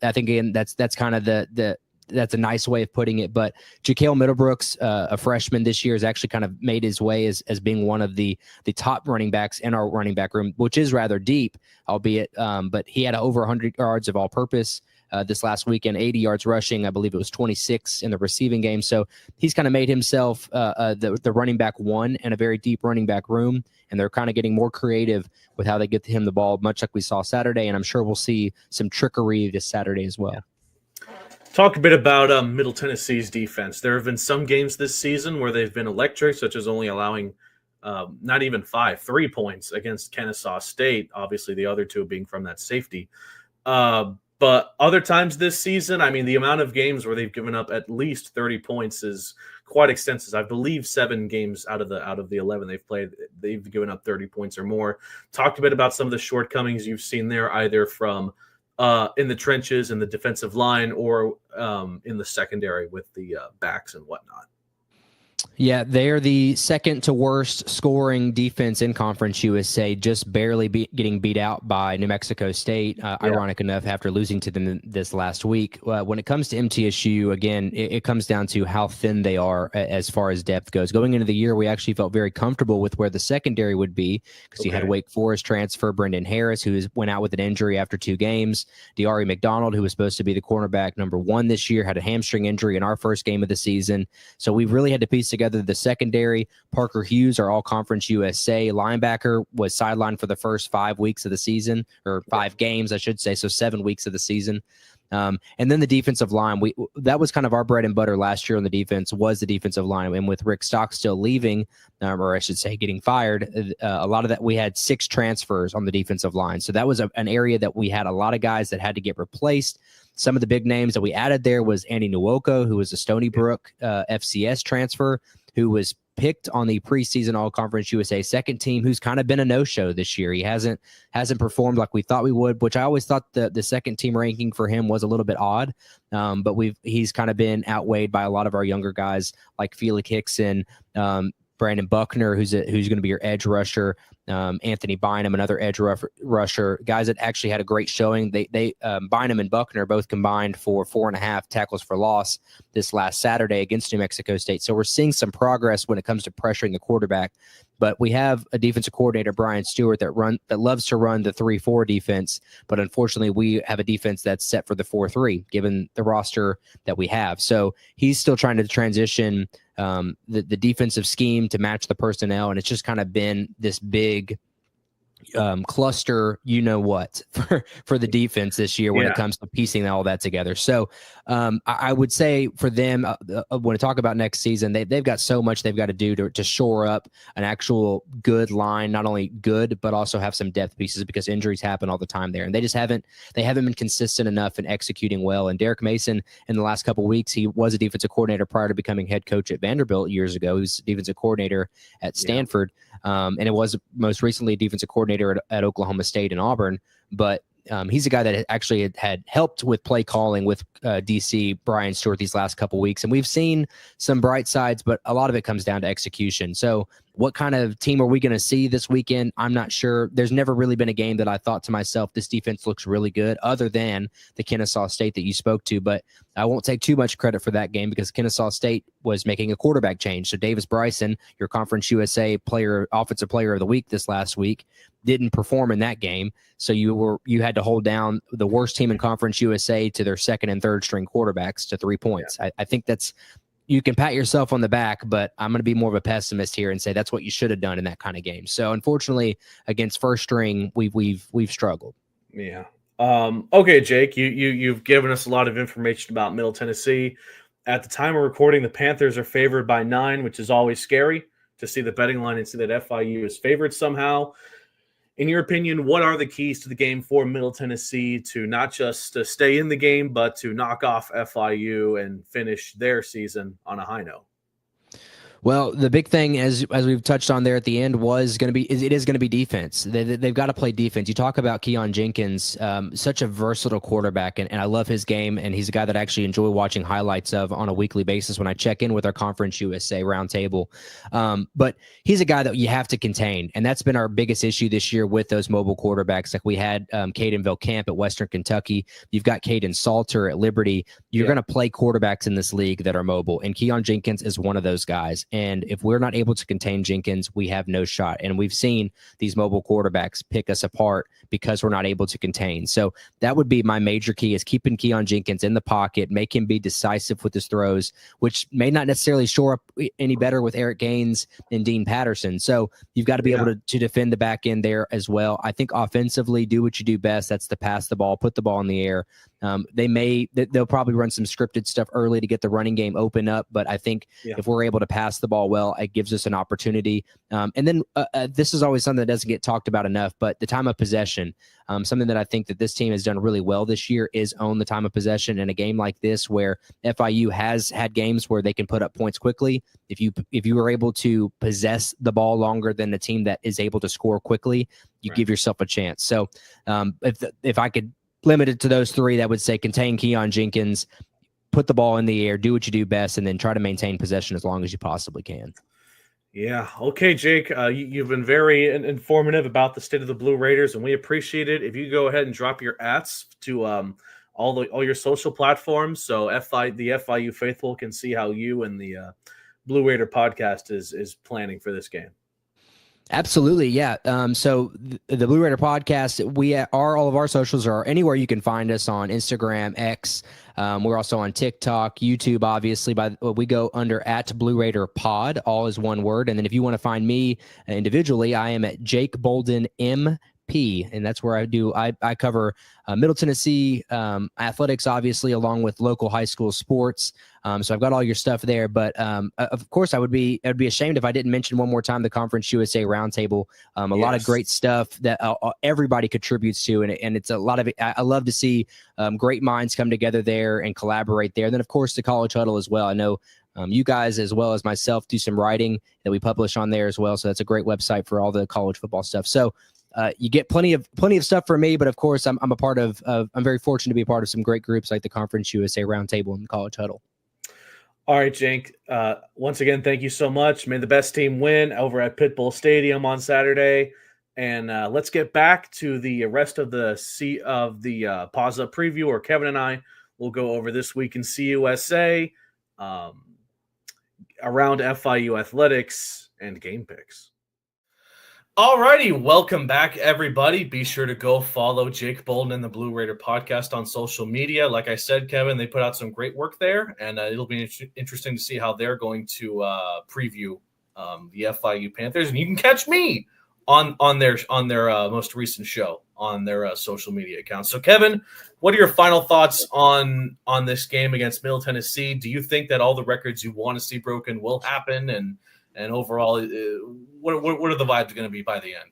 I think, again, that's kind of the that's a nice way of putting it. But Jaquel Middlebrooks, a freshman this year, has actually kind of made his way as being one of the top running backs in our running back room, which is rather deep, albeit. But he had over 100 yards of all-purpose this last weekend, 80 yards rushing. I believe it was 26 in the receiving game. So he's kind of made himself the running back one in a very deep running back room, and they're kind of getting more creative with how they get to him the ball, much like we saw Saturday, and I'm sure we'll see some trickery this Saturday as well. Talk a bit about Middle Tennessee's defense. There have been some games this season where they've been electric, such as only allowing not even 3 points against Kennesaw State, obviously the other two being from that safety. But other times this season, I mean, the amount of games where they've given up at least 30 points is quite extensive. I believe 7 games out of the 11 they've played, they've given up 30 points or more. Talked a bit about some of the shortcomings you've seen there, either from in the trenches in the defensive line or in the secondary with the backs and whatnot. Yeah, they're the second to worst scoring defense in Conference USA, just barely getting beat out by New Mexico State, ironic enough, after losing to them this last week. When it comes to MTSU, again, it comes down to how thin they are as far as depth goes. Going into the year, we actually felt very comfortable with where the secondary would be because you had Wake Forest transfer Brendan Harris, who went out with an injury after 2 games. De'Ari McDonald, who was supposed to be the cornerback number 1 this year, had a hamstring injury in our first game of the season. So we really had to piece together the secondary. Parker Hughes, our all-conference USA linebacker, was sidelined for the first 5 weeks of the season, or 5 games, I should say, so 7 weeks of the season. And then the defensive line, that was kind of our bread and butter last year on the defense, was the defensive line. And with Rick Stockstill leaving, or I should say getting fired, a lot of that, we had 6 transfers on the defensive line. So that was an area that we had a lot of guys that had to get replaced. Some of the big names that we added there was Andy Nwoko, who was a Stony Brook FCS transfer, who was picked on the preseason All-Conference USA second team, who's kind of been a no-show this year. He hasn't performed like we thought we would, which I always thought the second team ranking for him was a little bit odd. But he's kind of been outweighed by a lot of our younger guys like Felix Hickson, Brandon Buckner, who's going to be your edge rusher, Anthony Bynum, another edge rusher, guys that actually had a great showing. They Bynum and Buckner both combined for 4.5 tackles for loss this last Saturday against New Mexico State. So we're seeing some progress when it comes to pressuring the quarterback. But we have a defensive coordinator, Brian Stewart, that loves to run the 3-4 defense. But unfortunately, we have a defense that's set for the 4-3, given the roster that we have. So he's still trying to transition the defensive scheme to match the personnel, and it's just kind of been this big cluster, for the defense this year when it comes to piecing all that together. So I would say for them, when I talk about next season, they've got so much they've got to do to shore up an actual good line, not only good, but also have some depth pieces, because injuries happen all the time there. And they haven't been consistent enough in executing well. And Derek Mason, in the last couple of weeks, he was a defensive coordinator prior to becoming head coach at Vanderbilt years ago. He was defensive coordinator at Stanford. And it was most recently a defensive coordinator at Oklahoma State and Auburn. But he's a guy that actually had helped with play calling with DC Brian Stewart these last couple weeks. And we've seen some bright sides, but a lot of it comes down to execution. So what kind of team are we going to see this weekend? I'm not sure. There's never really been a game that I thought to myself, this defense looks really good, other than the Kennesaw State that you spoke to. But I won't take too much credit for that game, because Kennesaw State was making a quarterback change. So Davis Bryson, your Conference USA offensive player of the week this last week, didn't perform in that game. So you had to hold down the worst team in Conference USA to their second and third string quarterbacks to 3 points. Yeah. I think you can pat yourself on the back, but I'm going to be more of a pessimist here and say that's what you should have done in that kind of game. So unfortunately, against first string, we've struggled. Yeah. Okay, Jake, you've given us a lot of information about Middle Tennessee. At the time of recording, the Panthers are favored by 9, which is always scary to see the betting line and see that FIU is favored somehow. In your opinion, what are the keys to the game for Middle Tennessee to not just to stay in the game, but to knock off FIU and finish their season on a high note? Well, the big thing, as we've touched on there at the end, was going to be it is going to be defense. They've got to play defense. You talk about Keon Jenkins, such a versatile quarterback, and I love his game. And he's a guy that I actually enjoy watching highlights of on a weekly basis when I check in with our Conference USA roundtable. But he's a guy that you have to contain, and that's been our biggest issue this year with those mobile quarterbacks. Like we had Caden Camp at Western Kentucky. You've got Caden Salter at Liberty. You're going to play quarterbacks in this league that are mobile, and Keon Jenkins is one of those guys. And if we're not able to contain Jenkins, we have no shot. And we've seen these mobile quarterbacks pick us apart because we're not able to contain. So that would be my major key, is keeping Keon Jenkins in the pocket, make him be decisive with his throws, which may not necessarily shore up any better with Eric Gaines and Dean Patterson. So you've got to be able to defend the back end there as well. I think offensively, do what you do best. That's to pass the ball, put the ball in the air. They'll probably run some scripted stuff early to get the running game open up. But I think if we're able to pass the ball well, it gives us an opportunity. And then this is always something that doesn't get talked about enough, but the time of possession, something that I think that this team has done really well this year is own the time of possession. In a game like this, where FIU has had games where they can put up points quickly, if you are able to possess the ball longer than the team that is able to score quickly, you give yourself a chance. So if I could limit it to those three, that would say contain Keon Jenkins, put the ball in the air, do what you do best, and then try to maintain possession as long as you possibly can. Yeah. Okay, Jake, you've been very informative about the state of the Blue Raiders, and we appreciate it. If you go ahead and drop your ats to all your social platforms, so the FIU faithful can see how you and the Blue Raider podcast is planning for this game. Absolutely, yeah. So the Blue Raider podcast, all of our socials are anywhere you can find us on Instagram, X. We're also on TikTok, YouTube. Obviously, we go under at Blue Raider Pod. All is one word. And then if you want to find me individually, I am at Jake Bolden MP, and that's where I cover Middle Tennessee athletics, obviously, along with local high school sports. So I've got all your stuff there. But of course, I'd be ashamed if I didn't mention one more time the Conference USA Roundtable. A lot of great stuff that everybody contributes to, and it's a lot of it. I love to see great minds come together there and collaborate there. And then, of course, the College Huddle as well. I know you guys, as well as myself, do some writing that we publish on there as well. So that's a great website for all the college football stuff. So you get plenty of stuff from me, but of course I'm a part of I'm very fortunate to be a part of some great groups like the Conference USA Roundtable and the College Huddle. All right, Jake. Once again, thank you so much. May the best team win over at Pitbull Stadium on Saturday. And let's get back to the rest of the Paws Up preview, or Kevin and I will go over this week in CUSA, around FIU athletics and game picks. All righty, welcome back, everybody. Be sure to go follow Jake Bolden and the Blue Raider podcast on social media. Like I said, Kevin, they put out some great work there, and it'll be interesting to see how they're going to preview the FIU Panthers. And you can catch me on their most recent show on their social media accounts. So, Kevin, what are your final thoughts on this game against Middle Tennessee? Do you think that all the records you want to see broken will happen? And overall, what are the vibes going to be by the end?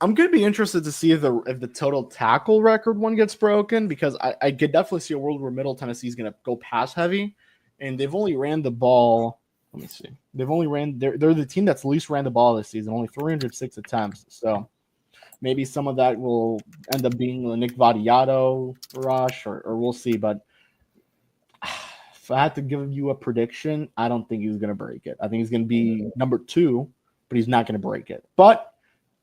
I'm going to be interested to see if the total tackle record one gets broken, because I could definitely see a world where Middle Tennessee is going to go pass heavy, and they've only ran the ball. Let me see. They're the team that's least ran the ball this season, only 306 attempts. So maybe some of that will end up being a Nick Vadiato rush, or we'll see. But if I had to give you a prediction, I don't think he's going to break it. I think he's going to be number 2, but he's not going to break it. But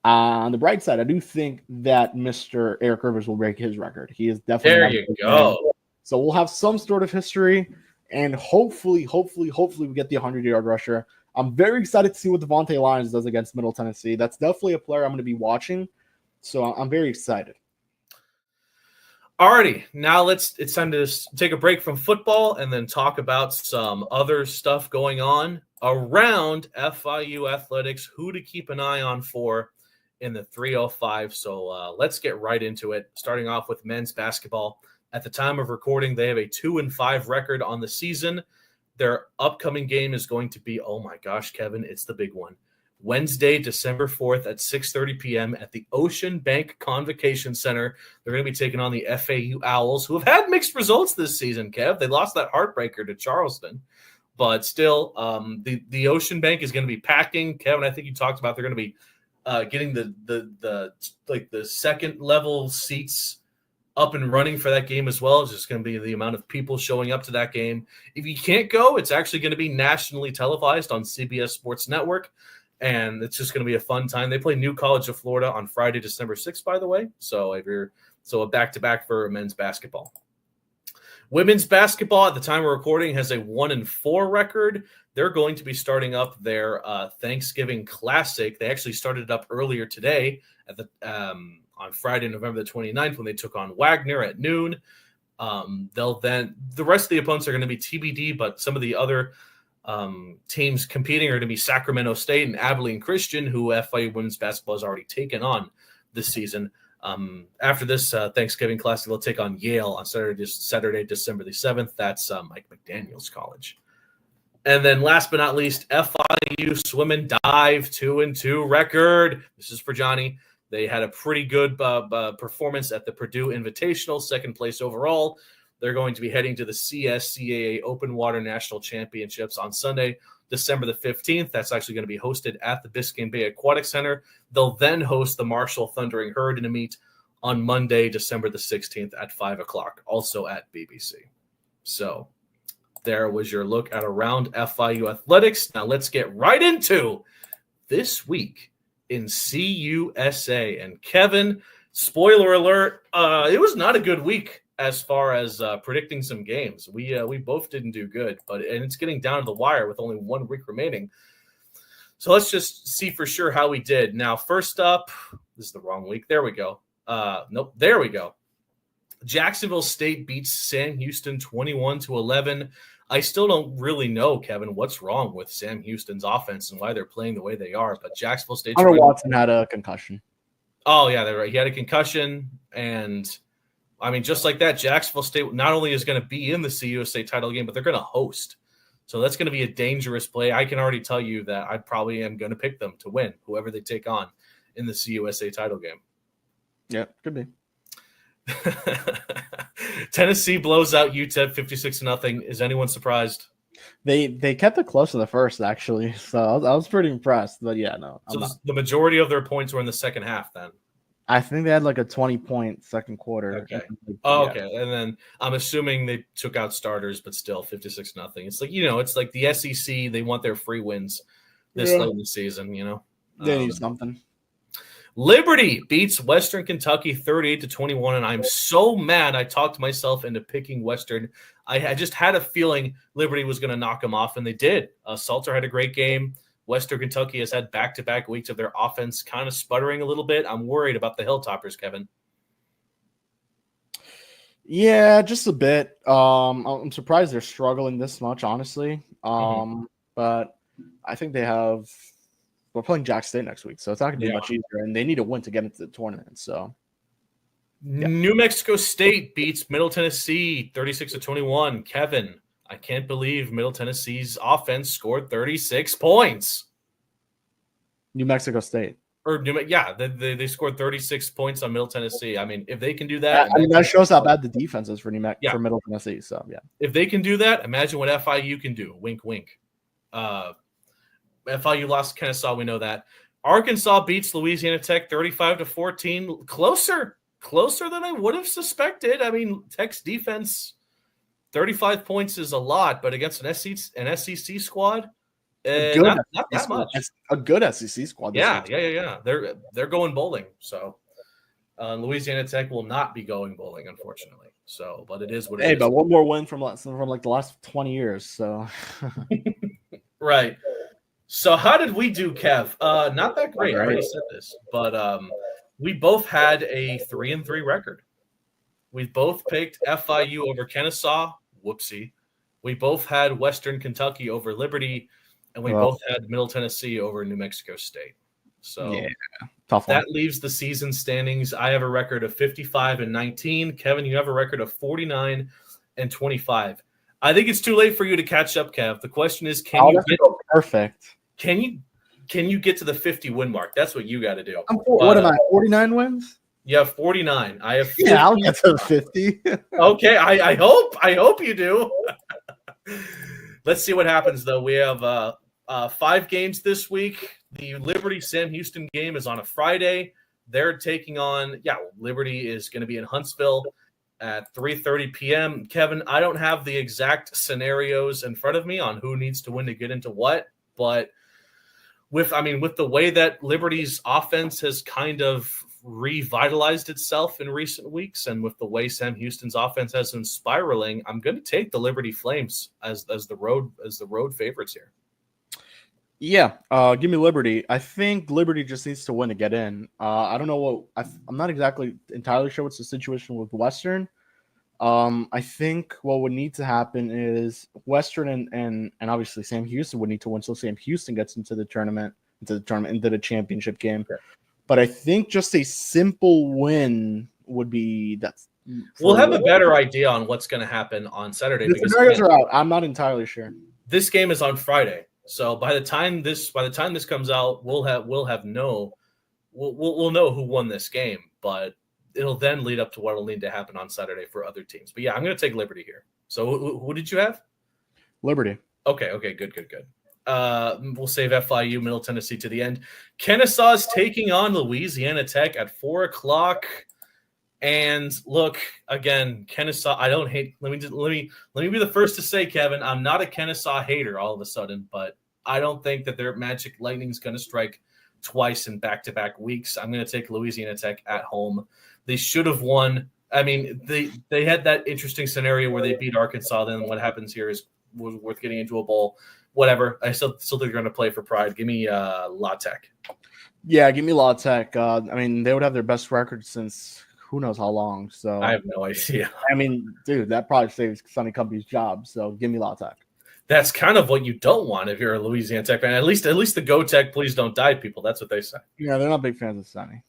on the bright side, I do think that Mr. Eric Rivers will break his record. He is definitely. There you go. So we'll have some sort of history, and hopefully we get the 100-yard rusher. I'm very excited to see what Devontae Lyons does against Middle Tennessee. That's definitely a player I'm going to be watching. So I'm very excited. Alrighty, now it's time to take a break from football and then talk about some other stuff going on around FIU athletics, who to keep an eye on for in the 305. So let's get right into it, starting off with men's basketball. At the time of recording, they have a 2-5 record on the season. Their upcoming game is going to be, oh my gosh, Kevin, it's the big one. Wednesday, December 4th at 6:30 p.m. at the Ocean Bank Convocation Center. They're going to be taking on the FAU Owls, who have had mixed results this season, Kev. They lost that heartbreaker to Charleston. But still, the Ocean Bank is going to be packing. Kevin, I think you talked about they're going to be getting the second level seats up and running for that game as well. It's just going to be the amount of people showing up to that game. If you can't go, it's actually going to be nationally televised on CBS Sports Network, and it's just going to be a fun time. They play New College of Florida on Friday, December 6th, by the way. So a back-to-back for men's basketball. Women's basketball at the time we're recording has a 1-4 record. They're going to be starting up their Thanksgiving Classic. They actually started it up earlier today at the on Friday, November the 29th, when they took on Wagner at noon. The rest of the opponents are going to be TBD, but some of the other teams competing are going to be Sacramento State and Abilene Christian, who FIU women's basketball has already taken on this season. After this Thanksgiving Classic, they'll take on Yale on Saturday, December the 7th. That's Mike McDaniel's college. And then last but not least, FIU swim and dive 2-2 record. This is for Johnny. They had a pretty good performance at the Purdue Invitational, second place overall. They're going to be heading to the CSCAA Open Water National Championships on Sunday, December the 15th. That's actually going to be hosted at the Biscayne Bay Aquatic Center. They'll then host the Marshall Thundering Herd in a meet on Monday, December the 16th at 5 o'clock, also at BBC. So there was your look at around FIU athletics. Now let's get right into this week in CUSA. And Kevin, spoiler alert, it was not a good week as far as predicting some games. We both didn't do good, and it's getting down to the wire with only 1 week remaining. So let's just see for sure how we did. Now, first up, this is the wrong week. There we go. Nope, there we go. Jacksonville State beats Sam Houston 21-11. I still don't really know, Kevin, what's wrong with Sam Houston's offense and why they're playing the way they are. But Jacksonville State. Hunter Watson had a concussion. Oh, yeah, they're right. He had a concussion. And, I mean, just like that, Jacksonville State not only is going to be in the CUSA title game, but they're going to host. So that's going to be a dangerous play. I can already tell you that I probably am going to pick them to win, whoever they take on in the CUSA title game. Yeah, could be. Tennessee blows out UTEP 56-0. Is anyone surprised? They kept it close to the first, actually. So I was pretty impressed. But yeah, no. So the majority of their points were in the second half then? I think they had like a 20-point second quarter. Okay. Oh, okay. And then I'm assuming they took out starters, but still 56-0. It's like, it's like the SEC. They want their free wins this late in the season, They need something. Liberty beats Western Kentucky 38-21, and I'm so mad I talked myself into picking Western. I just had a feeling Liberty was going to knock them off, and they did. Salter had a great game. Western Kentucky has had back-to-back weeks of their offense kind of sputtering a little bit. I'm worried about the Hilltoppers, Kevin. Yeah, just a bit. I'm surprised they're struggling this much, honestly. But I think we're playing Jack State next week, so it's not going to be much easier, and they need a win to get into the tournament. So, New Mexico State beats Middle Tennessee 36-21. Kevin, I can't believe Middle Tennessee's offense scored 36 points. New Mexico State. They scored 36 points on Middle Tennessee. I mean, if they can do that, that shows how bad the defense is for for Middle Tennessee. So yeah, if they can do that, imagine what FIU can do. Wink, wink. FIU lost to Kennesaw. We know that. Arkansas beats Louisiana Tech 35-14. Closer than I would have suspected. I mean, Tech's defense, 35 points is a lot, but against an SEC squad, not that much. It's a good SEC squad. Yeah. They're going bowling. So Louisiana Tech will not be going bowling, unfortunately. So, but it is what it is. Hey, but one more win from like the last 20 years. So, right. So how did we do, Kev? Not that great. I already said this, but we both had a 3-3 record. We both picked FIU over Kennesaw. Whoopsie. We both had Western Kentucky over Liberty, and we both had Middle Tennessee over New Mexico State. So tough one. That leaves the season standings. I have a record of 55-19. Kevin, you have a record of 49-25. I think it's too late for you to catch up, Kev. The question is, perfect? Can you get to the 50 win mark? That's what you got to do. What am I? 49 wins? You have 49. I have 50. Yeah, I'll get to 50. Okay, I hope you do. Let's see what happens, though. We have 5 games this week. The Liberty-Sam Houston game is on a Friday. They're taking on Liberty is going to be in Huntsville at 3:30 p.m. Kevin, I don't have the exact scenarios in front of me on who needs to win to get into what, but with the way that Liberty's offense has kind of revitalized itself in recent weeks, and with the way Sam Houston's offense has been spiraling, I'm going to take the Liberty Flames as the road favorites here. Yeah, give me Liberty. I think Liberty just needs to win to get in. I don't know I'm not exactly entirely sure what's the situation with Western. I think what would need to happen is Western and obviously Sam Houston would need to win, so Sam Houston gets into the championship game. Okay. But I think just a simple win would be we'll have a better idea on what's going to happen on Saturday. The scenarios are out. I'm not entirely sure. This game is on Friday. So by the time this comes out, we'll know who won this game, but it'll then lead up to what will need to happen on Saturday for other teams. But yeah, I'm going to take Liberty here. So who did you have? Liberty. Okay, good. We'll save FIU Middle Tennessee to the end. Kennesaw is taking on Louisiana Tech at 4:00. And look, again, Kennesaw, I don't hate. Let me be the first to say, Kevin, I'm not a Kennesaw hater all of a sudden, but I don't think that their Magic Lightning is going to strike twice in back-to-back weeks. I'm going to take Louisiana Tech at home. They should have won. I mean, they had that interesting scenario where they beat Arkansas. Then what happens here was worth getting into a bowl. Whatever. I still think they're going to play for pride. Give me La Tech. Yeah, give me La Tech. I mean, they would have their best record since who knows how long. So I have no idea. I mean, dude, that probably saves Sonny Cumbie's job. So give me La Tech. That's kind of what you don't want if you're a Louisiana Tech fan. At least the Go Tech, please don't die, people. That's what they say. Yeah, they're not big fans of Sonny.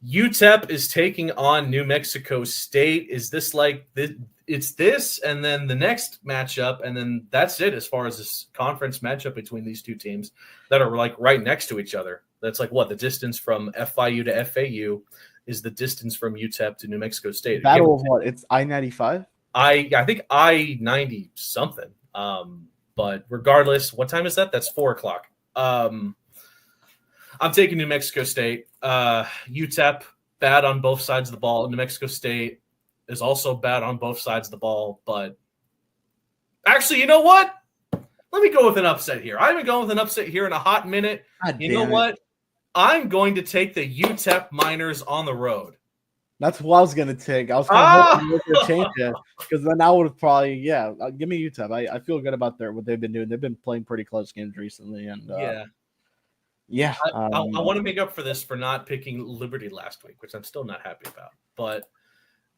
UTEP is taking on New Mexico State. Is this like it's this and then the next matchup, and then that's it as far as this conference matchup between these two teams that are like right next to each other? That's like what the distance from FIU to FAU is the distance from UTEP to New Mexico State. Battle of what? It's I-95? I think I-90 something. But regardless, what time is that? That's 4:00. I'm taking New Mexico State. UTEP, bad on both sides of the ball. New Mexico State is also bad on both sides of the ball. But actually, you know what? Let me go with an upset here. I haven't gone with an upset here in a hot minute. You know what? I'm going to take the UTEP Miners on the road. That's what I was going to take. I was kind of hoping to change it because then I would have probably, give me UTEP. I feel good about what they've been doing. They've been playing pretty close games recently. And I want to make up for this for not picking Liberty last week, which I'm still not happy about. But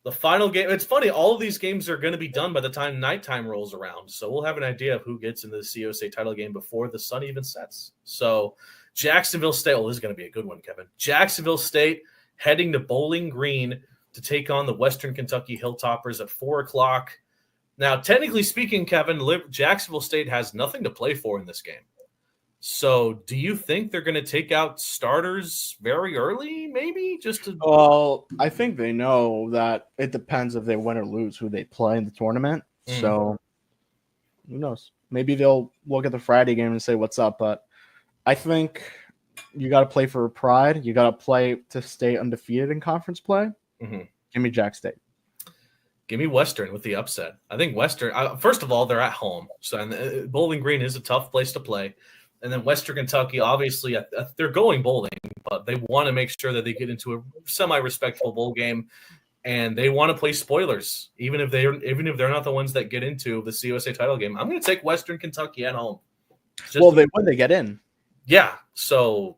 the final game, it's funny, all of these games are going to be done by the time nighttime rolls around. So we'll have an idea of who gets into the COSA title game before the sun even sets. So Jacksonville State, this is going to be a good one, Kevin. Jacksonville State heading to Bowling Green to take on the Western Kentucky Hilltoppers at 4:00. Now, technically speaking, Kevin, Jacksonville State has nothing to play for in this game. So do you think they're going to take out starters very early, maybe? Well, I think they know that it depends if they win or lose who they play in the tournament. Mm. So who knows? Maybe they'll look at the Friday game and say, what's up? But I think you got to play for pride. You got to play to stay undefeated in conference play. Mm-hmm. Give me Jack State. Give me Western with the upset. I think Western, first of all, they're at home. So Bowling Green is a tough place to play. And then Western Kentucky, obviously, they're going bowling, but they want to make sure that they get into a semi-respectable bowl game, and they want to play spoilers, even if they're not the ones that get into the COSA title game. I'm going to take Western Kentucky at home. When they get in. Yeah, so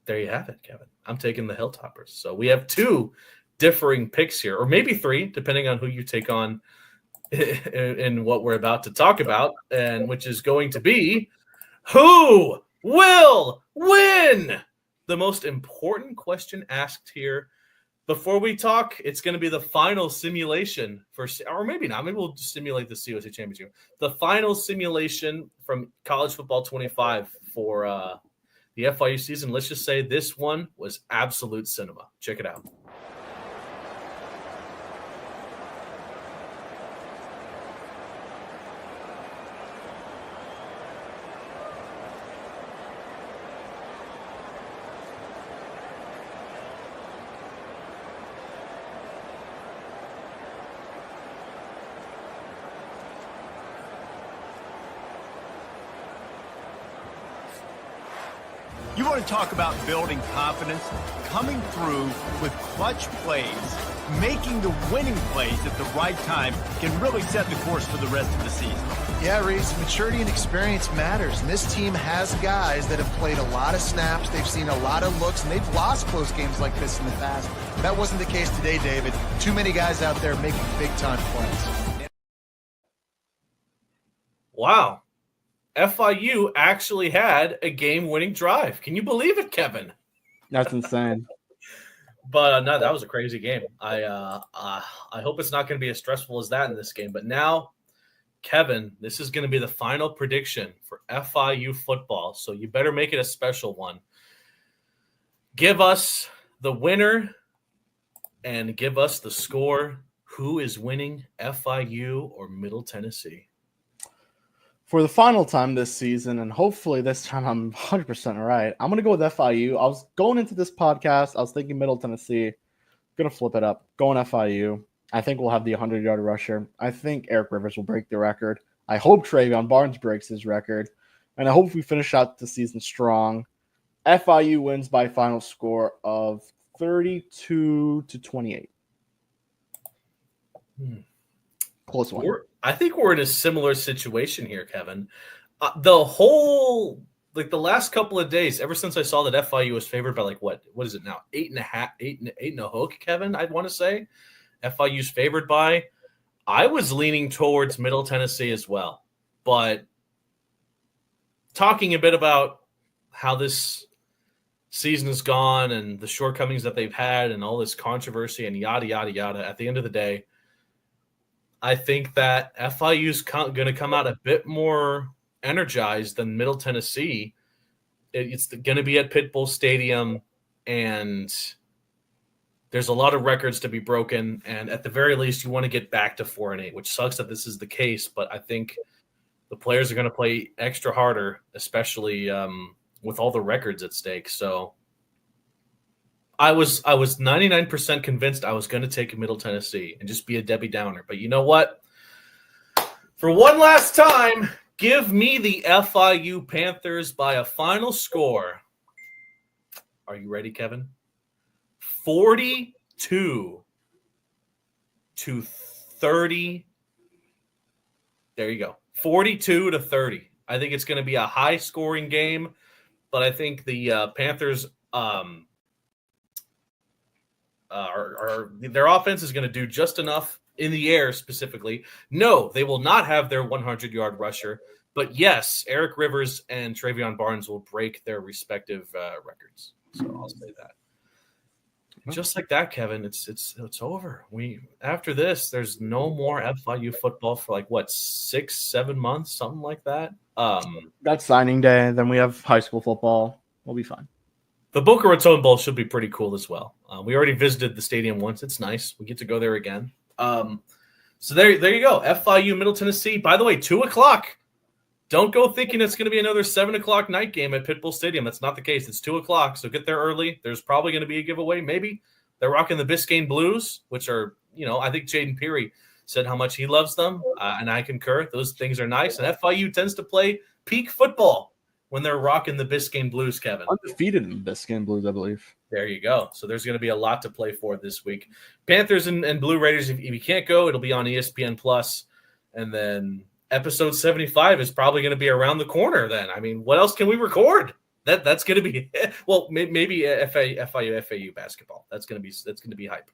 there you have it, Kevin. I'm taking the Hilltoppers. So we have 2 differing picks here, or maybe 3, depending on who you take on in what we're about to talk about, and which is going to be who will win? The most important question asked here. Before we talk, it's going to be the final simulation or maybe not. Maybe we'll just simulate the COSA championship. The final simulation from College Football 25 for the FIU season. Let's just say this one was absolute cinema. Check it out. You want to talk about building confidence, coming through with clutch plays, making the winning plays at the right time can really set the course for the rest of the season. Yeah, Reese, maturity and experience matters. And this team has guys that have played a lot of snaps. They've seen a lot of looks, and they've lost close games like this in the past. That wasn't the case today, David. Too many guys out there making big-time plays. Wow. FIU actually had a game-winning drive. Can you believe it, Kevin? That's insane. But no, that was a crazy game. I hope it's not going to be as stressful as that in this game. But now, Kevin, this is going to be the final prediction for FIU football. So you better make it a special one. Give us the winner and give us the score. Who is winning, FIU or Middle Tennessee? For the final time this season, and hopefully this time I'm 100% right, I'm going to go with FIU. I was going into this podcast, I was thinking Middle Tennessee. Going to flip it up. Going FIU. I think we'll have the 100-yard rusher. I think Eric Rivers will break the record. I hope Travion Barnes breaks his record. And I hope we finish out the season strong. FIU wins by a final score of 32-28. Close one. I think we're in a similar situation here, Kevin. The whole, the last couple of days, ever since I saw that FIU was favored by what is it now? 8 and a hook, Kevin, I'd want to say. FIU's favored by. I was leaning towards Middle Tennessee as well. But talking a bit about how this season has gone and the shortcomings that they've had and all this controversy and yada, yada, yada, at the end of the day, I think that FIU's going to come out a bit more energized than Middle Tennessee. It's going to be at Pitbull Stadium, and there's a lot of records to be broken. And at the very least, you want to get back to 4-8, which sucks that this is the case. But I think the players are going to play extra harder, especially with all the records at stake. So I was 99% convinced I was going to take Middle Tennessee and just be a Debbie Downer. But you know what? For one last time, give me the FIU Panthers by a final score. Are you ready, Kevin? 42-30. There you go. 42-30. I think it's going to be a high-scoring game, but I think the Panthers their offense is going to do just enough in the air specifically. No, they will not have their 100-yard rusher, but yes, Eric Rivers and Travion Barnes will break their respective records. So I'll say that. Just like that, Kevin, it's over. After this, there's no more FIU football for 6-7 months, something like that. That's signing day. Then we have high school football. We'll be fine. The Boca Raton Bowl should be pretty cool as well. We already visited the stadium once. It's nice. We get to go there again. So there you go. FIU Middle Tennessee. By the way, 2:00. Don't go thinking it's going to be another 7:00 night game at Pitbull Stadium. That's not the case. It's 2:00. So get there early. There's probably going to be a giveaway. Maybe they're rocking the Biscayne Blues, which are, I think Jaden Peary said how much he loves them. And I concur. Those things are nice. And FIU tends to play peak football when they're rocking the Biscayne Blues, Kevin. Undefeated in the Biscayne Blues, I believe. There you go. So there's going to be a lot to play for this week. Panthers and Blue Raiders, if you can't go, it'll be on ESPN Plus. And then episode 75 is probably going to be around the corner then. I mean, what else can we record? That's going to be – well, maybe FIU basketball. That's going to be hype.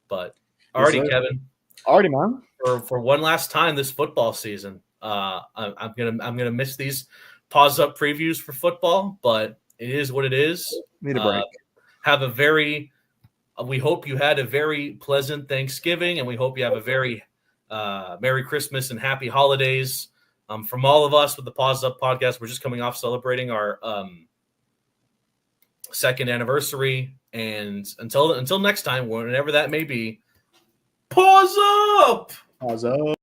But already, Kevin. Already, man. For one last time this football season, I'm gonna miss these Paws Up previews for football, but it is what it is. Need a break. We hope you had a very pleasant Thanksgiving, and we hope you have a very Merry Christmas and Happy Holidays. From all of us with the Paws Up podcast, we're just coming off celebrating our second anniversary, and until next time, whenever that may be, Paws Up! Paws up.